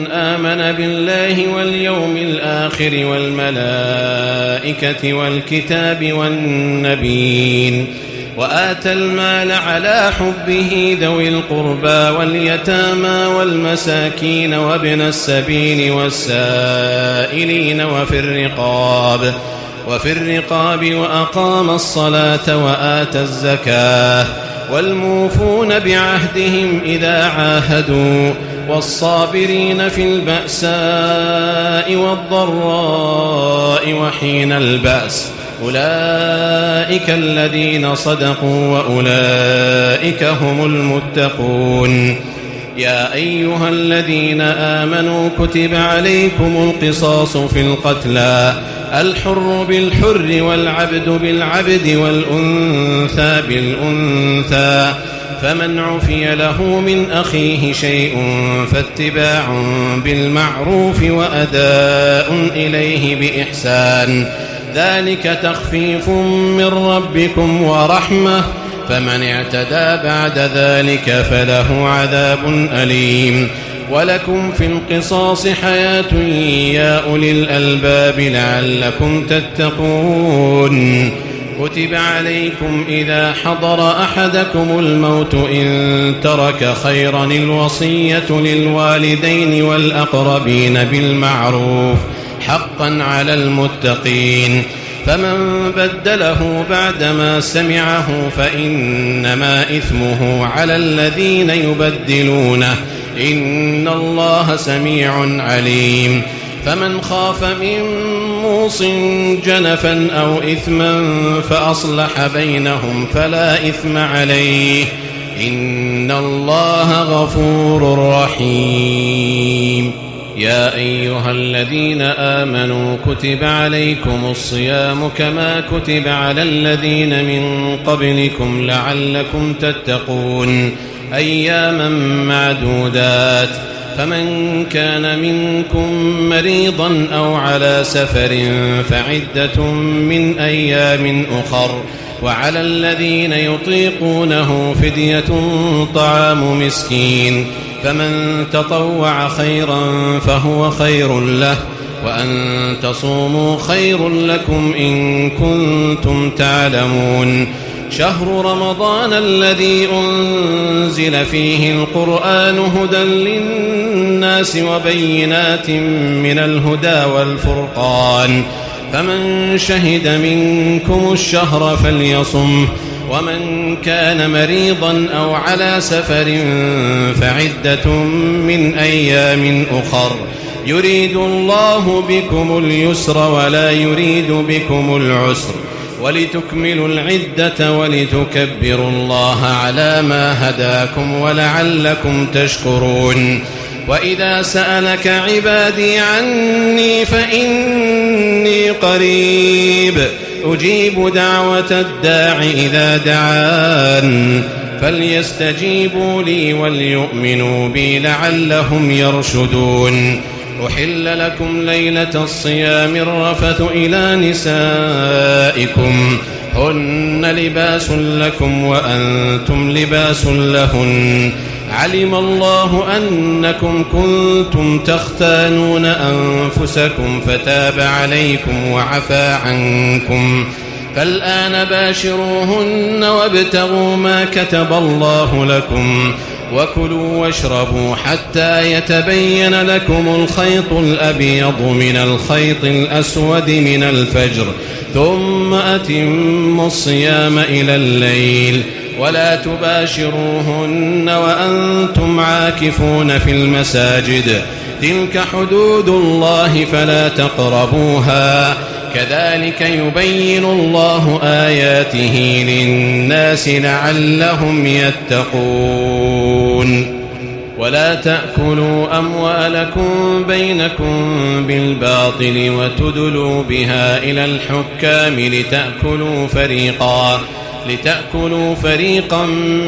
آمن بالله واليوم الآخر والملائكة والكتاب والنبيين وآتى المال على حبه ذوي القربى واليتامى والمساكين وابن السبيل والسائلين وفي الرقاب وأقام الصلاة وآتى الزكاة والموفون بعهدهم إذا عاهدوا والصابرين في البأساء والضراء وحين البأس أولئك الذين صدقوا وأولئك هم المتقون. يا أيها الذين آمنوا كتب عليكم القصاص في القتلى الحر بالحر والعبد بالعبد والأنثى بالأنثى فمن عفي له من أخيه شيء فاتباع بالمعروف وأداء إليه بإحسان ذلك تخفيف من ربكم ورحمة فمن اعتدى بعد ذلك فله عذاب أليم. ولكم في القصاص حياة يا أولي الألباب لعلكم تتقون. كتب عليكم إذا حضر أحدكم الموت إن ترك خيرا الوصية للوالدين والأقربين بالمعروف حقا على المتقين فمن بدله بعدما سمعه فإنما إثمه على الذين يبدلونه إن الله سميع عليم. فمن خاف من موص جنفا أو إثما فأصلح بينهم فلا إثم عليه إن الله غفور رحيم. يا أيها الذين آمنوا كتب عليكم الصيام كما كتب على الذين من قبلكم لعلكم تتقون أياما معدودات فمن كان منكم مريضا أو على سفر فعدة من أيام أخر وعلى الذين يطيقونه فدية طعام مسكين فمن تطوع خيرا فهو خير له وأن تصوموا خير لكم إن كنتم تعلمون. شهر رمضان الذي أنزل فيه القرآن هدى للناس وبينات من الهدى والفرقان فمن شهد منكم الشهر فليصمه ومن كان مريضا أو على سفر فعدة من أيام أخر يريد الله بكم اليسر ولا يريد بكم العسر ولتكملوا العدة ولتكبروا الله على ما هداكم ولعلكم تشكرون. وإذا سألك عبادي عني فإني قريب أجيب دعوة الداع إذا دعان فليستجيبوا لي وليؤمنوا بي لعلهم يرشدون. أحل لكم ليلة الصيام الرفث إلى نسائكم هن لباس لكم وأنتم لباس لهن علم الله أنكم كنتم تختانون أنفسكم فتاب عليكم وعفى عنكم فالآن باشروهن وابتغوا ما كتب الله لكم وكلوا واشربوا حتى يتبين لكم الخيط الأبيض من الخيط الأسود من الفجر ثم أتموا الصيام إلى الليل ولا تباشروهن وأنتم عاكفون في المساجد تلك حدود الله فلا تقربوها كذلك يبين الله آياته للناس لعلهم يتقون. ولا تأكلوا أموالكم بينكم بالباطل وتدلوا بها إلى الحكام لتأكلوا فريقا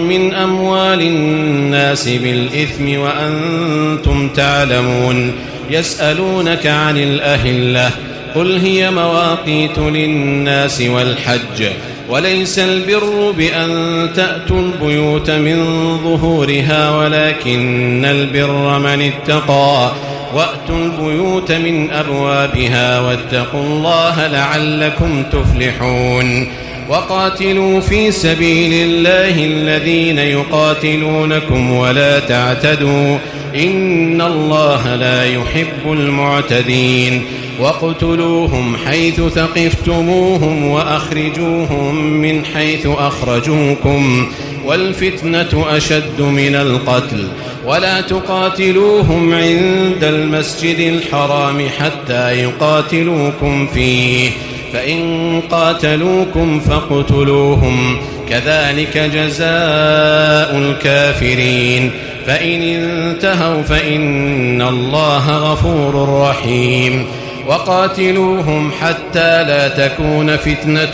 من أموال الناس بالإثم وأنتم تعلمون. يسألونك عن الأهلة قل هي مواقيت للناس والحج وليس البر بأن تأتوا البيوت من ظهورها ولكن البر من اتقى وأتوا البيوت من أبوابها واتقوا الله لعلكم تفلحون. وقاتلوا في سبيل الله الذين يقاتلونكم ولا تعتدوا إن الله لا يحب المعتدين واقتلوهم حيث ثقفتموهم وأخرجوهم من حيث أخرجوكم والفتنة أشد من القتل ولا تقاتلوهم عند المسجد الحرام حتى يقاتلوكم فيه فإن قاتلوكم فاقتلوهم كذلك جزاء الكافرين فإن انتهوا فإن الله غفور رحيم وقاتلوهم حتى لا تكون فتنة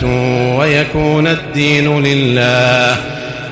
ويكون الدين لله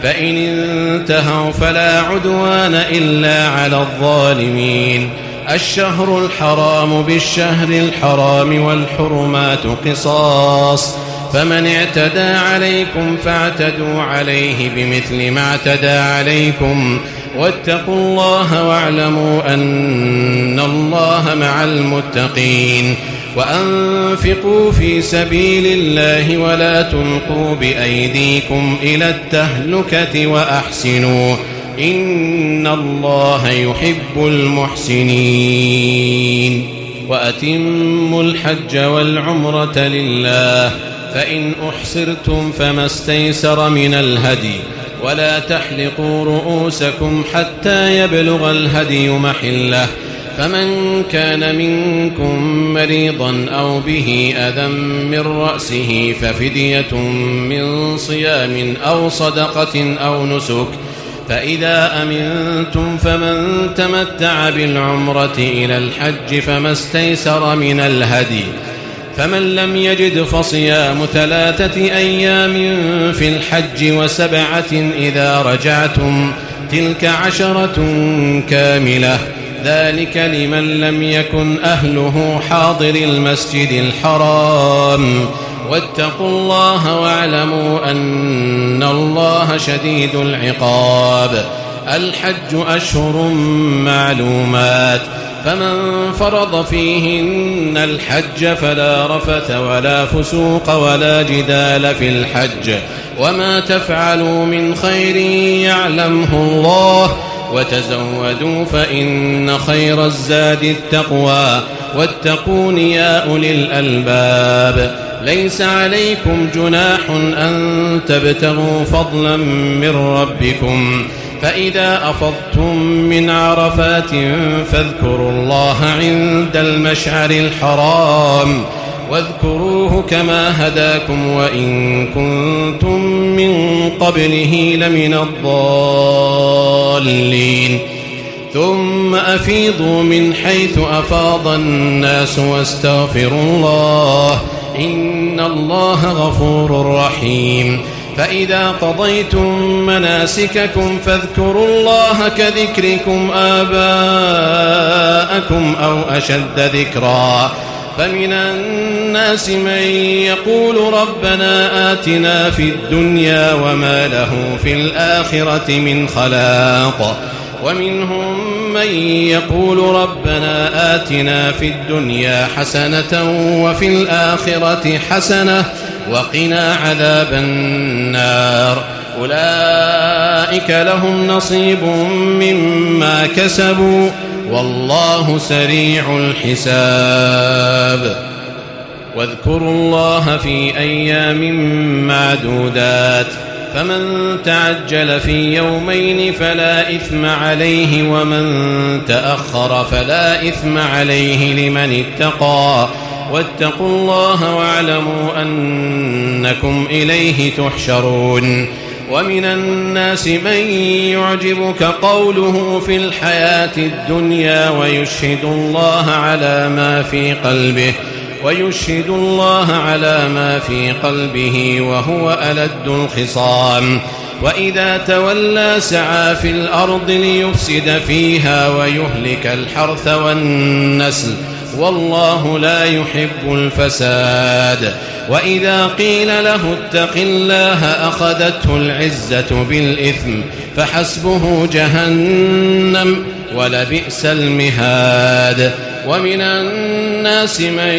فإن انتهوا فلا عدوان إلا على الظالمين الشهر الحرام بالشهر الحرام والحرمات قصاص فمن اعتدى عليكم فاعتدوا عليه بمثل ما اعتدى عليكم واتقوا الله واعلموا أن الله مع المتقين وأنفقوا في سبيل الله ولا تلقوا بأيديكم إلى التهلكة وأحسنوا إن الله يحب المحسنين وأتموا الحج والعمرة لله فإن أحصرتم فما استيسر من الهدي ولا تحلقوا رؤوسكم حتى يبلغ الهدي محله فمن كان منكم مريضا أو به أذى من رأسه ففدية من صيام أو صدقة أو نسك فإذا أمنتم فمن تمتع بالعمرة إلى الحج فما استيسر من الهدي فمن لم يجد فصيام 3 أيام في الحج و7 إذا رجعتم تلك 10 كاملة ذلك لمن لم يكن أهله حاضر المسجد الحرام واتقوا الله واعلموا أن الله شديد العقاب الحج أشهر معلومات فمن فرض فيهن الحج فلا رفث ولا فسوق ولا جدال في الحج وما تفعلوا من خير يعلمه الله وتزودوا فإن خير الزاد التقوى واتقون يا أولي الألباب ليس عليكم جناح أن تبتغوا فضلا من ربكم فإذا أفضتم من عرفات فاذكروا الله عند المشعر الحرام واذكروه كما هداكم وإن كنتم من قبله لمن الضالين ثم أفيضوا من حيث أفاض الناس واستغفروا الله إن الله غفور رحيم فإذا قضيتم مناسككم فاذكروا الله كذكركم آباءكم أو أشد ذكرا فمن الناس من يقول ربنا آتنا في الدنيا وما له في الآخرة من خلاق ومنهم من يقول ربنا آتنا في الدنيا حسنة وفي الآخرة حسنة وقنا عذاب النار أولئك لهم نصيب مما كسبوا والله سريع الحساب واذكروا الله في أيام معدودات فمن تعجل في يومين فلا إثم عليه ومن تأخر فلا إثم عليه لمن اتقى واتقوا الله واعلموا أنكم إليه تحشرون ومن الناس من يعجبك قوله في الحياة الدنيا ويشهد الله على ما في قلبه وهو ألد الخصام وإذا تولى سعى في الأرض ليفسد فيها ويهلك الحرث والنسل والله لا يحب الفساد وإذا قيل له اتق الله أخذته العزة بالإثم فحسبه جهنم ولبئس المهاد ومن الناس من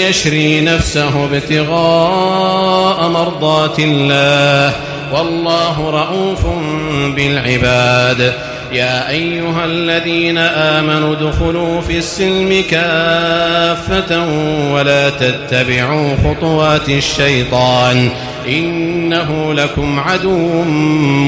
يشري نفسه ابتغاء مرضات الله والله رؤوف بالعباد. يا أيها الذين آمنوا ادخلوا في السلم كافة ولا تتبعوا خطوات الشيطان إنه لكم عدو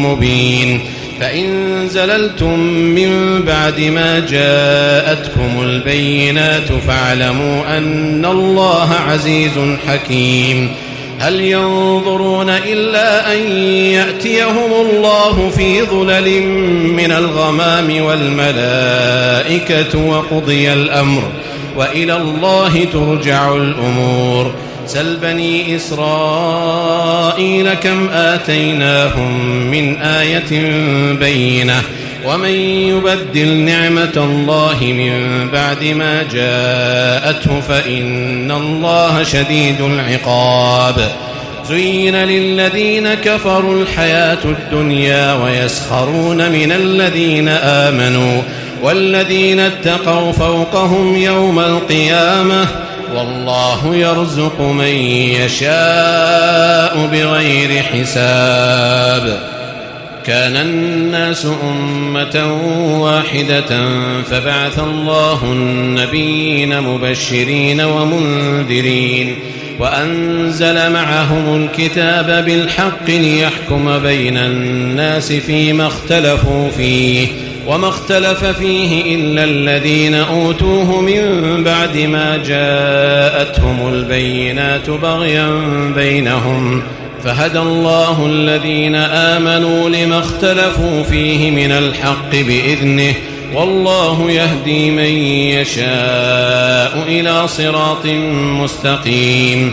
مبين. فإن زللتم من بعد ما جاءتكم البينات فاعلموا أن الله عزيز حكيم. هل ينظرون إلا أن يأتيهم الله في ظلل من الغمام والملائكة وقضي الأمر وإلى الله ترجع الأمور. سل بني إسرائيل كم آتيناهم من آية بينة ومن يبدل نعمة الله من بعد ما جاءته فإن الله شديد العقاب. زين للذين كفروا الحياة الدنيا ويسخرون من الذين آمنوا والذين اتقوا فوقهم يوم القيامة والله يرزق من يشاء بغير حساب. كان الناس أمة واحدة فبعث الله النبيين مبشرين ومنذرين وأنزل معهم الكتاب بالحق ليحكم بين الناس فيما اختلفوا فيه وما اختلف فيه إلا الذين أوتوه من بعد ما جاءتهم البينات بغيا بينهم فهدى الله الذين آمنوا لما اختلفوا فيه من الحق بإذنه والله يهدي من يشاء إلى صراط مستقيم.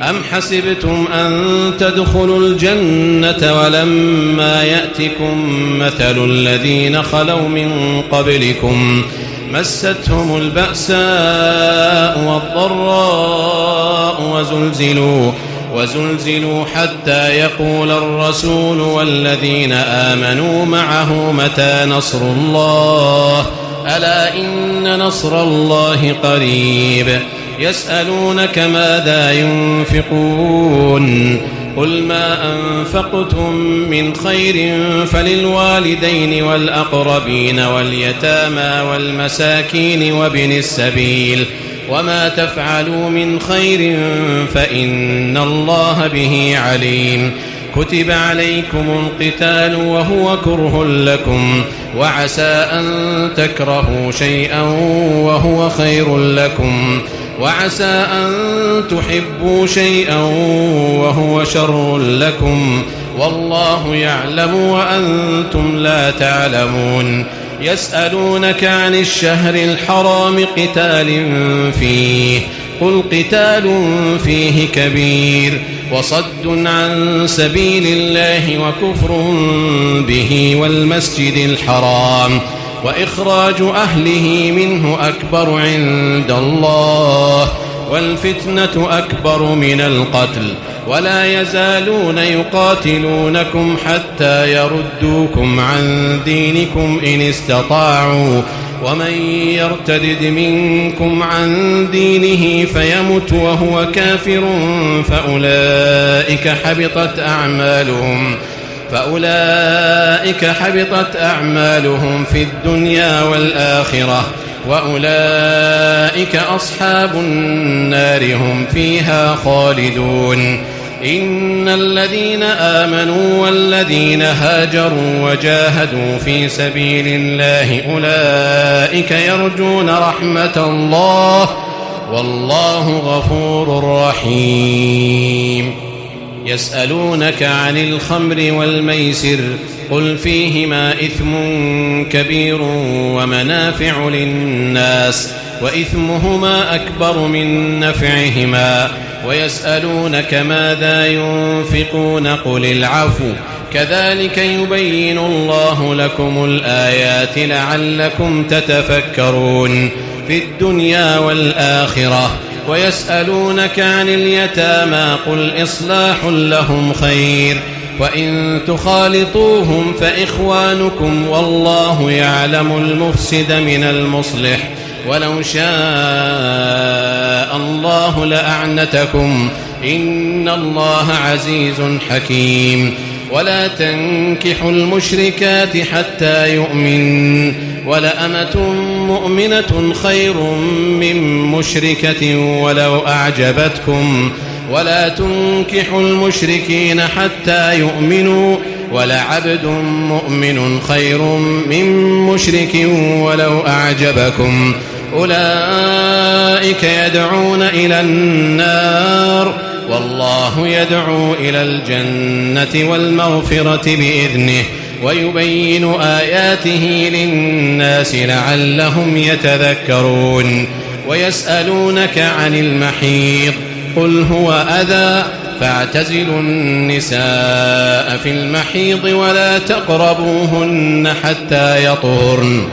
أم حسبتم أن تدخلوا الجنة ولما يأتكم مثل الذين خلوا من قبلكم مستهم البأساء والضراء وزلزلوا حتى يقول الرسول والذين آمنوا معه متى نصر الله ألا إن نصر الله قريب. يسألونك ماذا ينفقون قل ما أنفقتم من خير فللوالدين والأقربين واليتامى والمساكين وابن السبيل وما تفعلوا من خير فإن الله به عليم. كتب عليكم القتال وهو كره لكم وعسى أن تكرهوا شيئا وهو خير لكم وعسى أن تحبوا شيئا وهو شر لكم والله يعلم وأنتم لا تعلمون. يسألونك عن الشهر الحرام قتال فيه قل قتال فيه كبير وصد عن سبيل الله وكفر به والمسجد الحرام وإخراج أهله منه أكبر عند الله والفتنة أكبر من القتل ولا يزالون يقاتلونكم حتى يردوكم عن دينكم إن استطاعوا ومن يرتد منكم عن دينه فيمت وهو كافر فأولئك حبطت أعمالهم في الدنيا والآخرة وأولئك أصحاب النار هم فيها خالدون. إن الذين آمنوا والذين هاجروا وجاهدوا في سبيل الله أولئك يرجون رحمة الله والله غفور رحيم. يسألونك عن الخمر والميسر قل فيهما إثم كبير ومنافع للناس وإثمهما أكبر من نفعهما ويسألونك ماذا ينفقون قل العفو كذلك يبين الله لكم الآيات لعلكم تتفكرون في الدنيا والآخرة. ويسألونك عن اليتامى قل إصلاح لهم خير وإن تخالطوهم فإخوانكم والله يعلم المفسد من المصلح ولو شاء الله لأعنتكم إن الله عزيز حكيم ولا تنكحوا المشركات حتى يؤمن ولأمة مؤمنة خير من مشركة ولو أعجبتكم ولا تنكحوا المشركين حتى يؤمنوا ولعبد مؤمن خير من مشرك ولو أعجبكم أولئك يدعون إلى النار والله يدعو إلى الجنة والمغفرة بإذنه ويبين آياته للناس لعلهم يتذكرون ويسألونك عن المحيض قل هو أذى فاعتزلوا النساء في المحيض ولا تقربوهن حتى يطهرن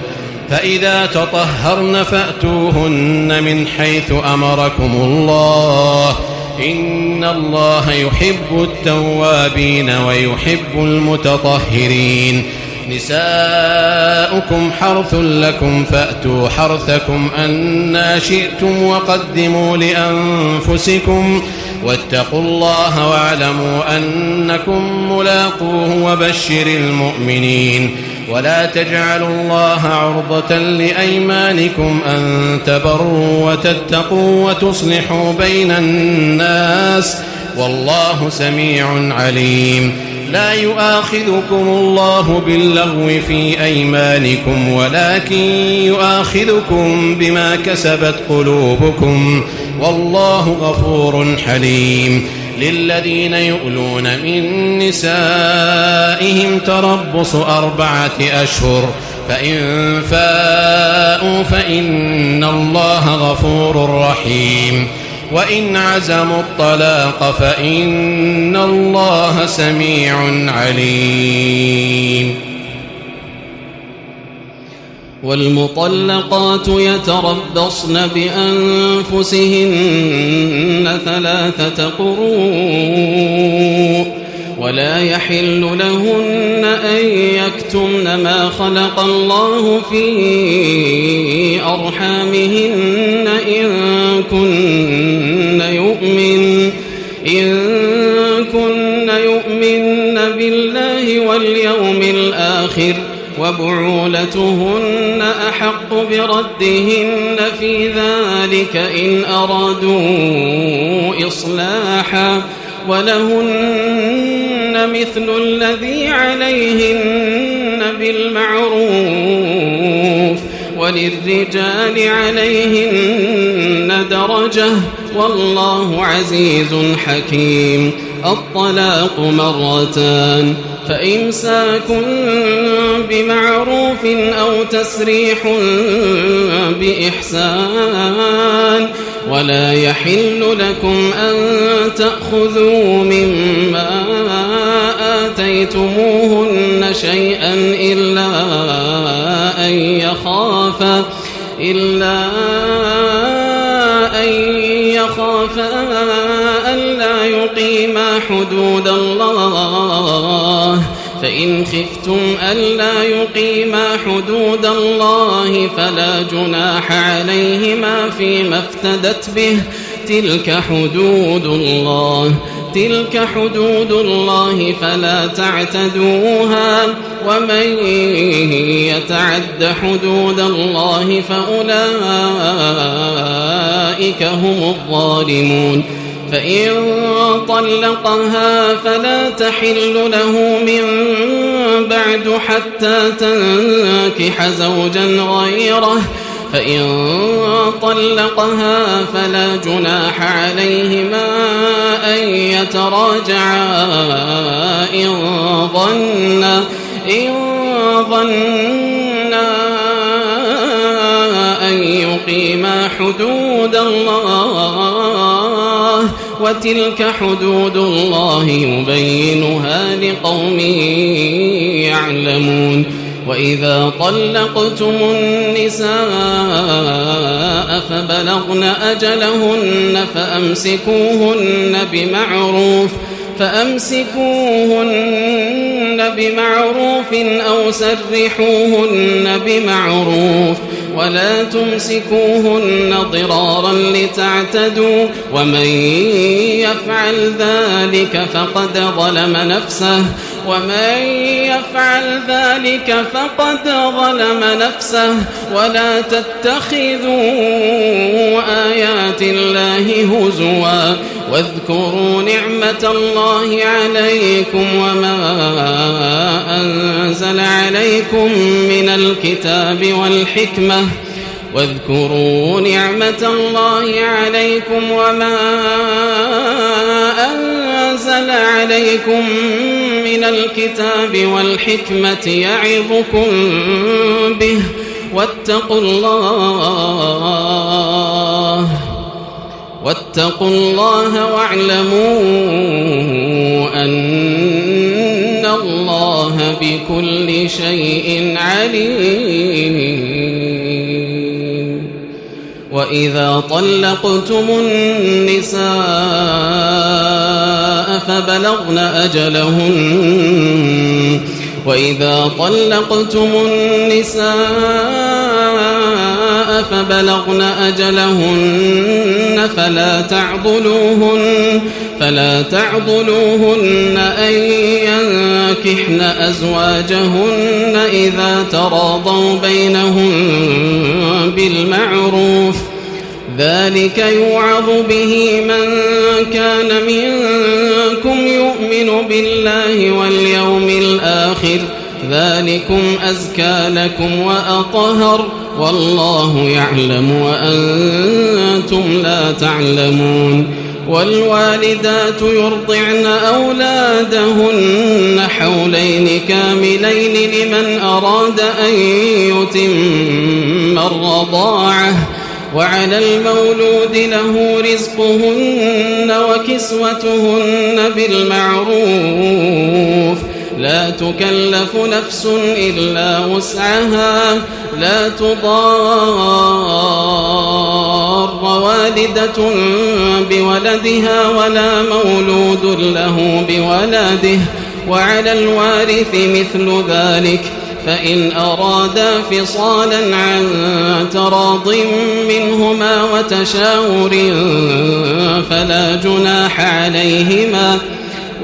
فإذا تطهرن فأتوهن من حيث أمركم الله إن الله يحب التوابين ويحب المتطهرين نساؤكم حرث لكم فأتوا حرثكم أنى شئتم وقدموا لأنفسكم واتقوا الله واعلموا أنكم ملاقوه وبشر المؤمنين ولا تجعلوا الله عرضة لأيمانكم أن تبروا وتتقوا وتصلحوا بين الناس والله سميع عليم لا يؤاخذكم الله باللغو في أيمانكم ولكن يؤاخذكم بما كسبت قلوبكم والله غفور حليم للذين يؤلون من نسائهم تربص 4 أشهر فإن فاءوا فإن الله غفور رحيم وإن عزموا الطلاق فإن الله سميع عليم والمطلقات يتربصن بأنفسهن 3 قروء ولا يحل لهن أن يكتمن ما خلق الله في أرحامهن إن كن يؤمن بالله واليوم الآخر وبعولتهن أحق بردهن في ذلك إن أرادوا إصلاحا ولهن مثل الذي عليهن بالمعروف وللرجال عليهن درجة والله عزيز حكيم الطلاق 2 فإمساك بمعروف أو تسريح بإحسان ولا يحل لكم أن تأخذوا مما آتيتموهن شيئا إلا أن يخافا ألا يقيما حدود الله فإن خفتم ألا يقيما حدود الله فلا جناح عليهما فيما افتدت به تلك حدود الله فلا تعتدوها ومن يتعد حدود الله فأولئك هم الظالمون فإن طلقها فلا تحل له من بعد حتى تنكح زوجا غيره فإن طلقها فلا جناح عليهما أن يتراجعا إن ظنا أن يقيما حدود الله وتلك حدود الله يبينها لقوم يعلمون وإذا طلقتم النساء فبلغن أجلهن فأمسكوهن بمعروف فأمسكوهن بمعروف أو سرحوهن بمعروف ولا تمسكوهن ضرارا لتعتدوا ومن يفعل ذلك فقد ظلم نفسه ولا تتخذوا آيات الله هزوا واذكروا نعمة الله عليكم وما أنزل عليكم من الكتاب والحكمة واذكروا نعمة الله عليكم وما أنزل عليكم من الكتاب والحكمة يعظكم به واتقوا الله واعلموا أن الله بكل شيء عليم. وإذا طلقتم النساء فبلغن أجلهن فلا تعضلوهن أن ينكحن أزواجهن إذا تراضوا بينهم بالمعروف ذلك يوعظ به من كان منكم يؤمن بالله واليوم الآخر ذلكم أزكى لكم وأطهر والله يعلم وأنتم لا تعلمون. والوالدات يرضعن أولادهن حولين كاملين لمن أراد أن يتم الرضاعة وعلى المولود له رزقهن وكسوتهن بالمعروف لا تكلف نفس إلا وسعها لا تضار والدة بولدها ولا مولود له بولده وعلى الوارث مثل ذلك فإن أرادا فصالا عن تراض منهما وتشاور فلا جناح عليهما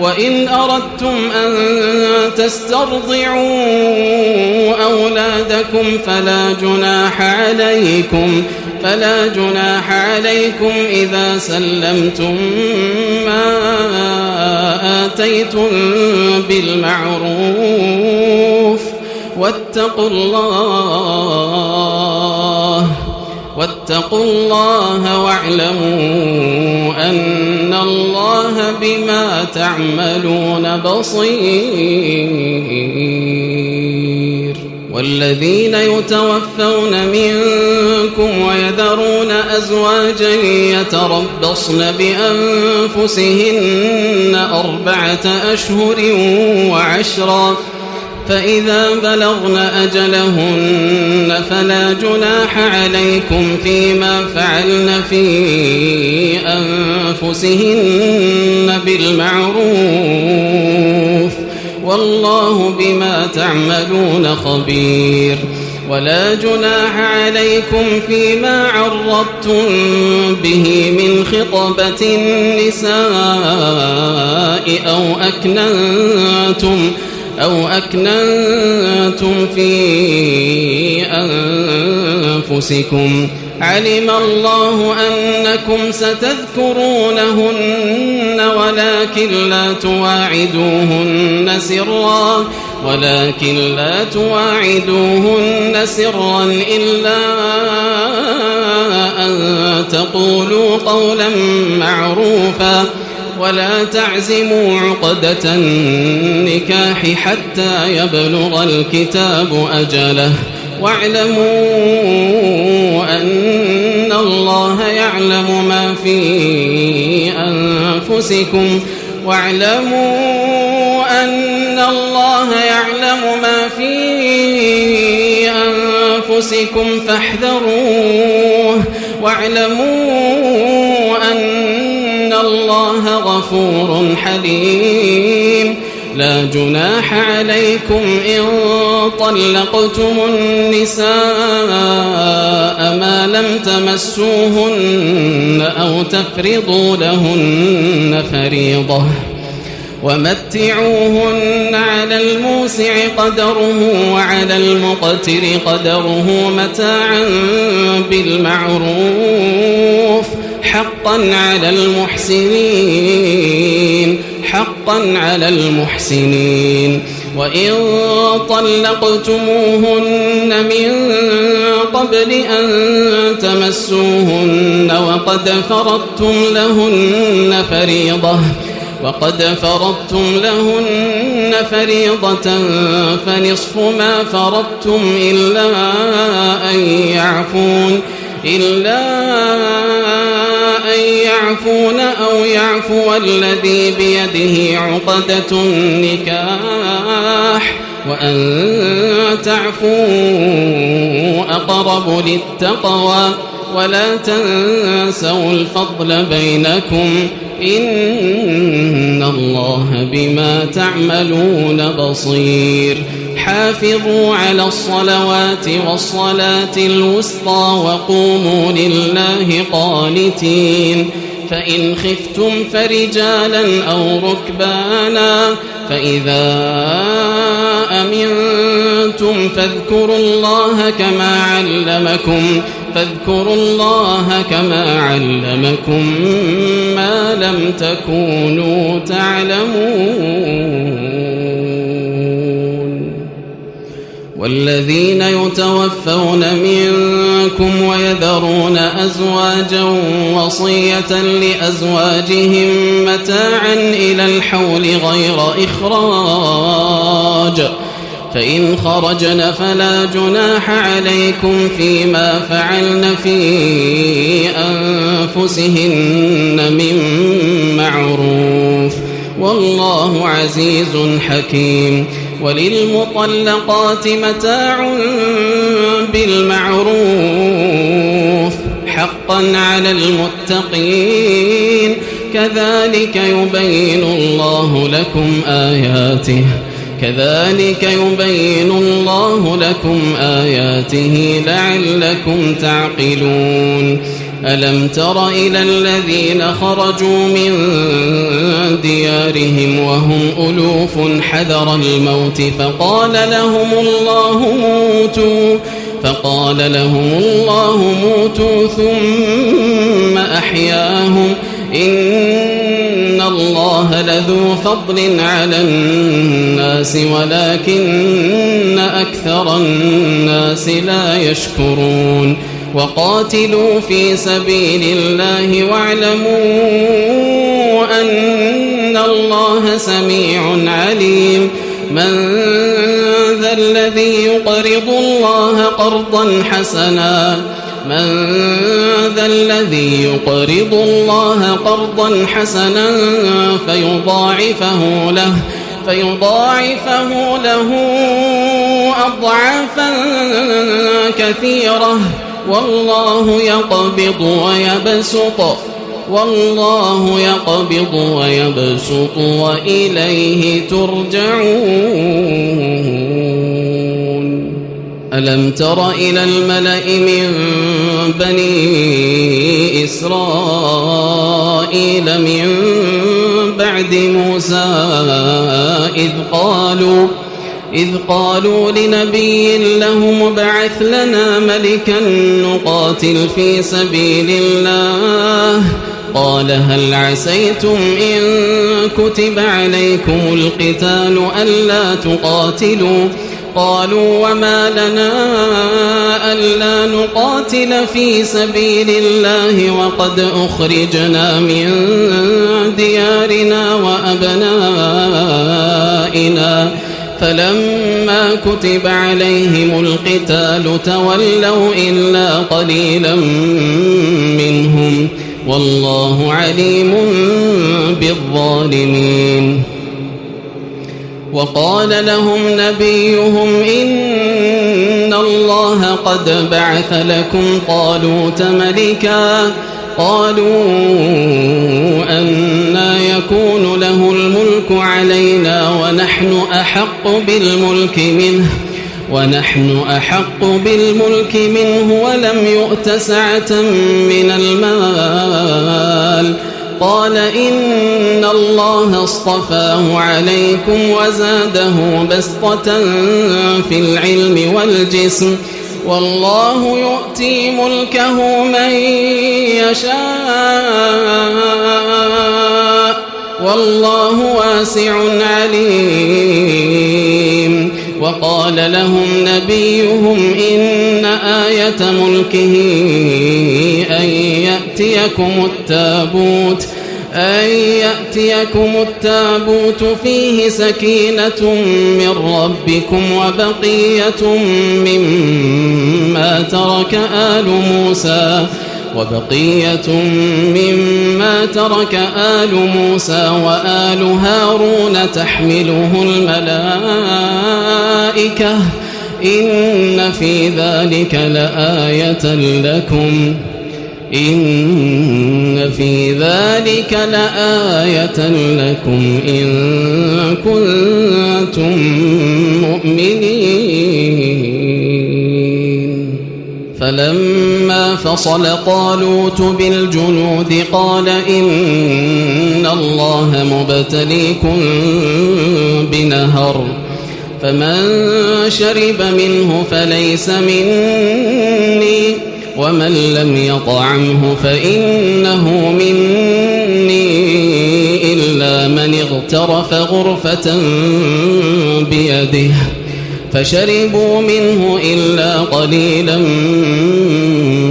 وإن أردتم أن تسترضعوا أولادكم فلا جناح عليكم إذا سلمتم ما آتيتم بالمعروف واتقوا الله واعلموا أن الله بما تعملون بصير. والذين يتوفون منكم ويذرون أزواجا يتربصن بأنفسهن 4 أشهر وعشرا فإذا بلغن أجلهن فلا جناح عليكم فيما فعلن في أنفسهن بالمعروف والله بما تعملون خبير. ولا جناح عليكم فيما عرضتم به من خطبة النساء أو أكننتم في أنفسكم علم الله أنكم ستذكرونهن ولكن لا تواعدوهن سرا إلا أن تقولوا قولا معروفا ولا تعزموا عقدة النكاح حتى يبلغ الكتاب أجله واعلموا أن الله يعلم ما في أنفسكم فاحذروه واعلموا أن الله غفور حليم لا جناح عليكم إن طلقتم النساء ما لم تمسوهن أو تفرضوا لهن فريضة ومتعوهن على الموسع قدره وعلى المقتر قدره متاعا بالمعروف حقا على المحسنين وإن طلقتموهن من قبل أن تمسوهن وقد فرضتم لهن فريضة فنصف ما فرضتم إلا أن يعفون أو يعفو الذي بيده عقدة النكاح وأن تعفوا أقرب للتقوى ولا تنسوا الفضل بينكم إن الله بما تعملون بصير حافظوا على الصلوات والصلاة الوسطى وقوموا لله قانتين فإن خفتم فرجالا أو ركبانا فإذا أمنتم فاذكروا الله كما علمكم ما لم تكونوا تعلمون والذين يتوفون منكم ويذرون أزواجا وصية لأزواجهم متاعا إلى الحول غير إخراج فإن خرجن فلا جناح عليكم فيما فعلن في أنفسهن من معروف والله عزيز حكيم وللمطلقات متاع بالمعروف حقا على المتقين كذلك يبين الله لكم آياته لعلكم تعقلون ألم تر إلى الذين خرجوا من ديارهم وهم ألوف حذر الموت فقال لهم الله موتوا ثم أحياهم إن الله لذو فضل على الناس ولكن أكثر الناس لا يشكرون وقاتلوا في سبيل الله واعلموا أن الله سميع عليم من ذا الذي يقرض الله قرضا حسنا فيضاعفه له أضعافا كثيرة والله يقبض ويبسط وإليه ترجعون ألم تر إلى الملأ من بني إسرائيل من بعد موسى إذ قالوا لنبي له ابعث لنا ملكا نقاتل في سبيل الله قال هل عسيتم إن كتب عليكم القتال ألا تقاتلوا قالوا وما لنا ألا نقاتل في سبيل الله وقد أخرجنا من ديارنا وأبنائنا فلما كتب عليهم القتال تولوا إلا قليلا منهم والله عليم بالظالمين وقال لهم نبيهم إن الله قد بعث لكم طالوت ملكا قالوا أنى يكون له الملك علينا ونحن أحق بالملك منه ولم يؤت سعة من المال. قال إن الله اصطفاه عليكم وزاده بسطة في العلم والجسم والله يؤتي ملكه من يشاء والله واسع عليم. وقال لهم نبيهم إن آية ملكه أن يأتيكم التابوت فيه سكينة من ربكم وبقية مما ترك آل موسى وآل هارون تحمله الملائكة إن في ذلك لآية لكم إن كنتم مؤمنين. فلما فصل طالوت بالجنود قال إن الله مبتليكم بنهر فمن شرب منه فليس مني ومن لم يطعمه فإنه مني إلا من اغترف غرفة بيده فشربوا منه إلا قليلا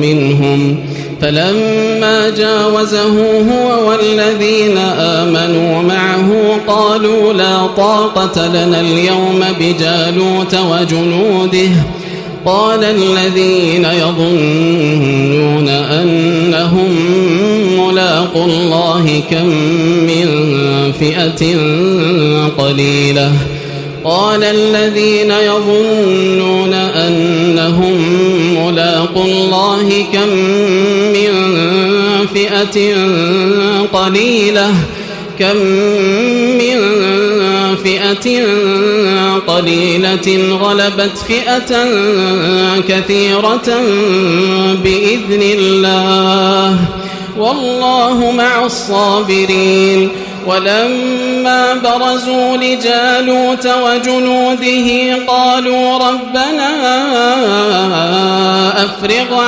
منهم. فلما جاوزه هو والذين آمنوا معه قالوا لا طاقة لنا اليوم بجالوت وجنوده. قال الذين يظنون أنهم ملاقو الله كم من فئة قليلة غلبت فئة كثيرة بإذن الله والله مع الصابرين. ولما برزوا لجالوت وجنوده قالوا ربنا أفرغ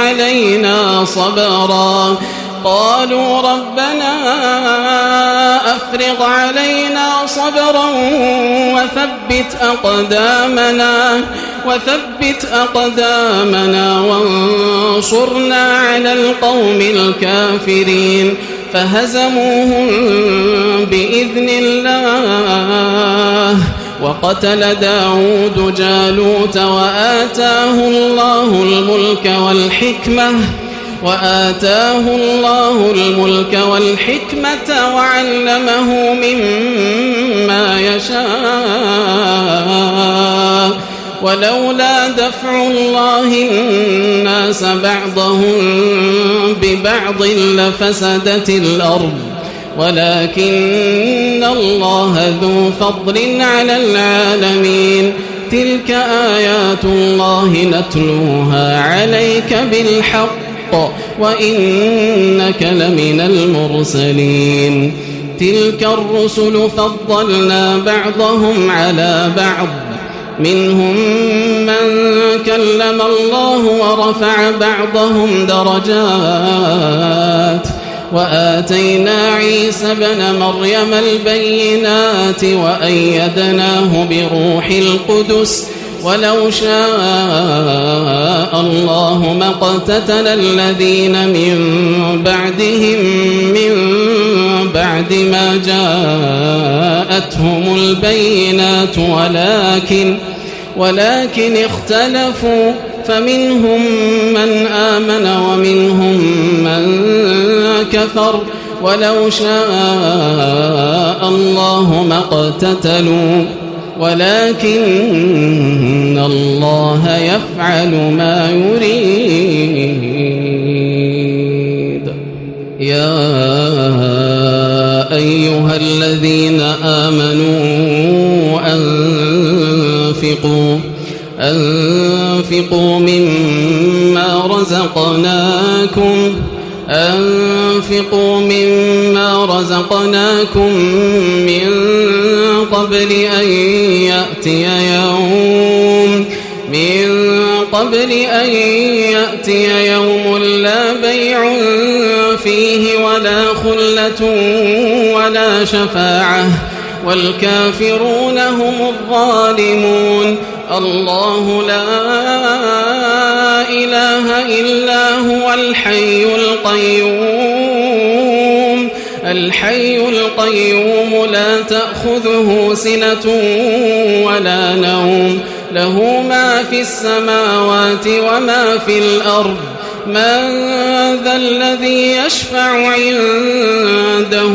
علينا صبرا وثبت أقدامنا وانصرنا على القوم الكافرين. فهزموهم بإذن الله. وقتل داود جالوت وآتاه الله الملك والحكمة وعلمه مما يشاء. ولولا دفع الله الناس بعضهم ببعض لفسدت الأرض ولكن الله ذو فضل على العالمين. تلك آيات الله نتلوها عليك بالحق وإنك لمن المرسلين. تلك الرسل فضلنا بعضهم على بعض منهم من كلم الله ورفع بعضهم درجات وآتينا عيسى ابن مريم البينات وأيدناه بروح القدس. ولو شاء الله ما اقتتل الذين من بعدهم من بعد ما جاءتهم البينات ولكن اختلفوا فمنهم من آمن ومنهم من كفر. ولو شاء الله ما اقتتلوا ولكن الله يفعل ما يريد. أيها الذين آمنوا أنفقوا مما رزقناكم من قبل أن يأتي يوم لا بيع فيه ولا خلة ولا شفاعة والكافرون هم الظالمون. الله لا إله إلا هو الحي القيوم لا تأخذه سنة ولا نوم له ما في السماوات وما في الأرض. من ذا الذي يشفع عنده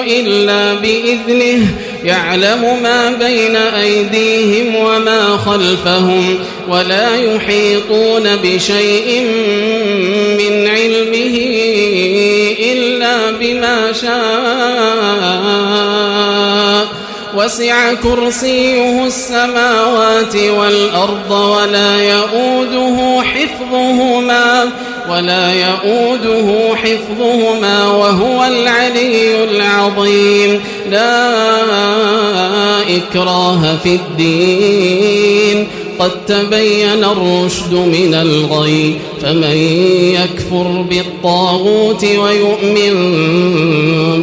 إلا بإذنه يعلم ما بين أيديهم وما خلفهم ولا يحيطون بشيء من علمه إلا بما شاء. وسع كرسيه السماوات والأرض ولا يؤوده حفظهما وهو العلي العظيم. لا إكراه في الدين قد تبين الرشد من الغي. فمن يكفر بالطاغوت ويؤمن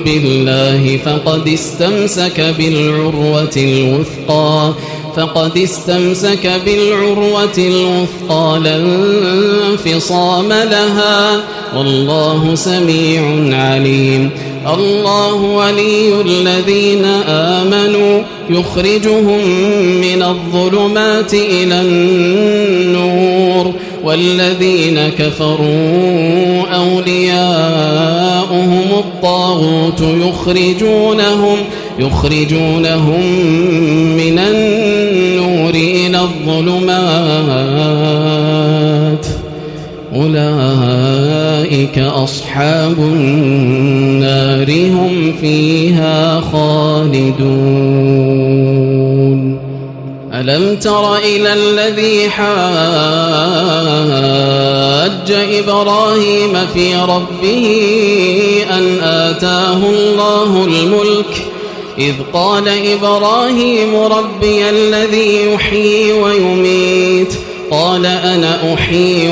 بالله فقد استمسك بالعروة الوثقى لا انفصام لها والله سميع عليم. الله ولي الذين آمنوا يخرجهم من الظلمات إلى النور والذين كفروا أولياؤهم الطاغوت يخرجونهم من النور إلى الظلمات. أولئك أصحاب النار هم فيها خالدون. ألم تر إلى الذي حاج إبراهيم في ربه أن آتاه الله الملك إذ قال إبراهيم ربي الذي يحيي ويميت قال أنا أحيي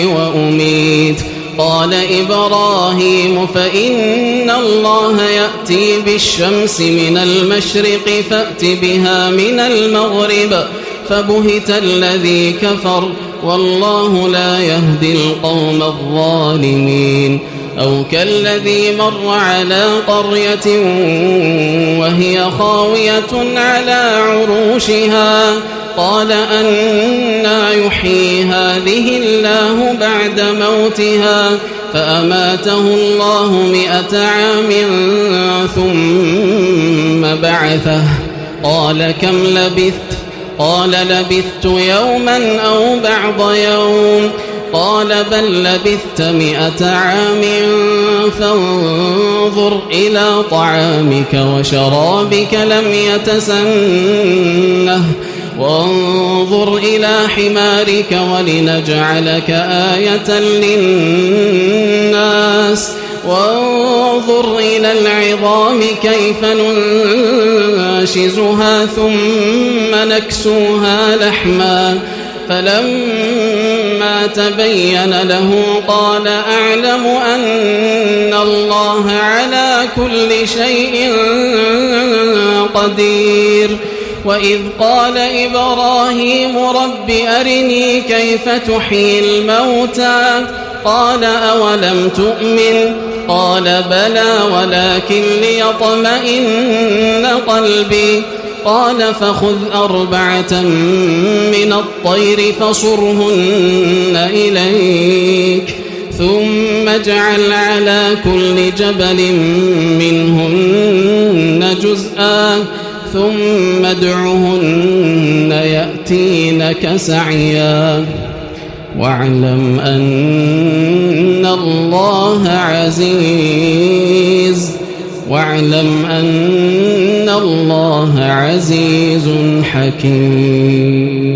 وأميت قال إبراهيم فإن الله يأتي بالشمس من المشرق فأت بها من المغرب فبهت الذي كفر والله لا يهدي القوم الظالمين. أو كالذي مر على قرية وهي خاوية على عروشها قال أنى يحيي هذه الله بعد موتها فأماته الله 100 عام ثم بعثه قال كم لبثت قال لبثت يوما أو بعض يوم قال بل لبثت 100 عام فانظر إلى طعامك وشرابك لم يتسنه وانظر إلى حمارك ولنجعلك آية للناس وانظر إلى العظام كيف ننشزها ثم نكسوها لحما فلما تبين له قال أعلم أن الله على كل شيء قدير. وإذ قال إبراهيم رب أرني كيف تحيي الموتى قال أولم تؤمن قال بلى ولكن ليطمئن قلبي قال فخذ 4 من الطير فصرهن إليك ثم اجعل على كل جبل منهن جزءا ثم ادعهن يأتينك سعيا واعلم أن الله عزيز حكيم.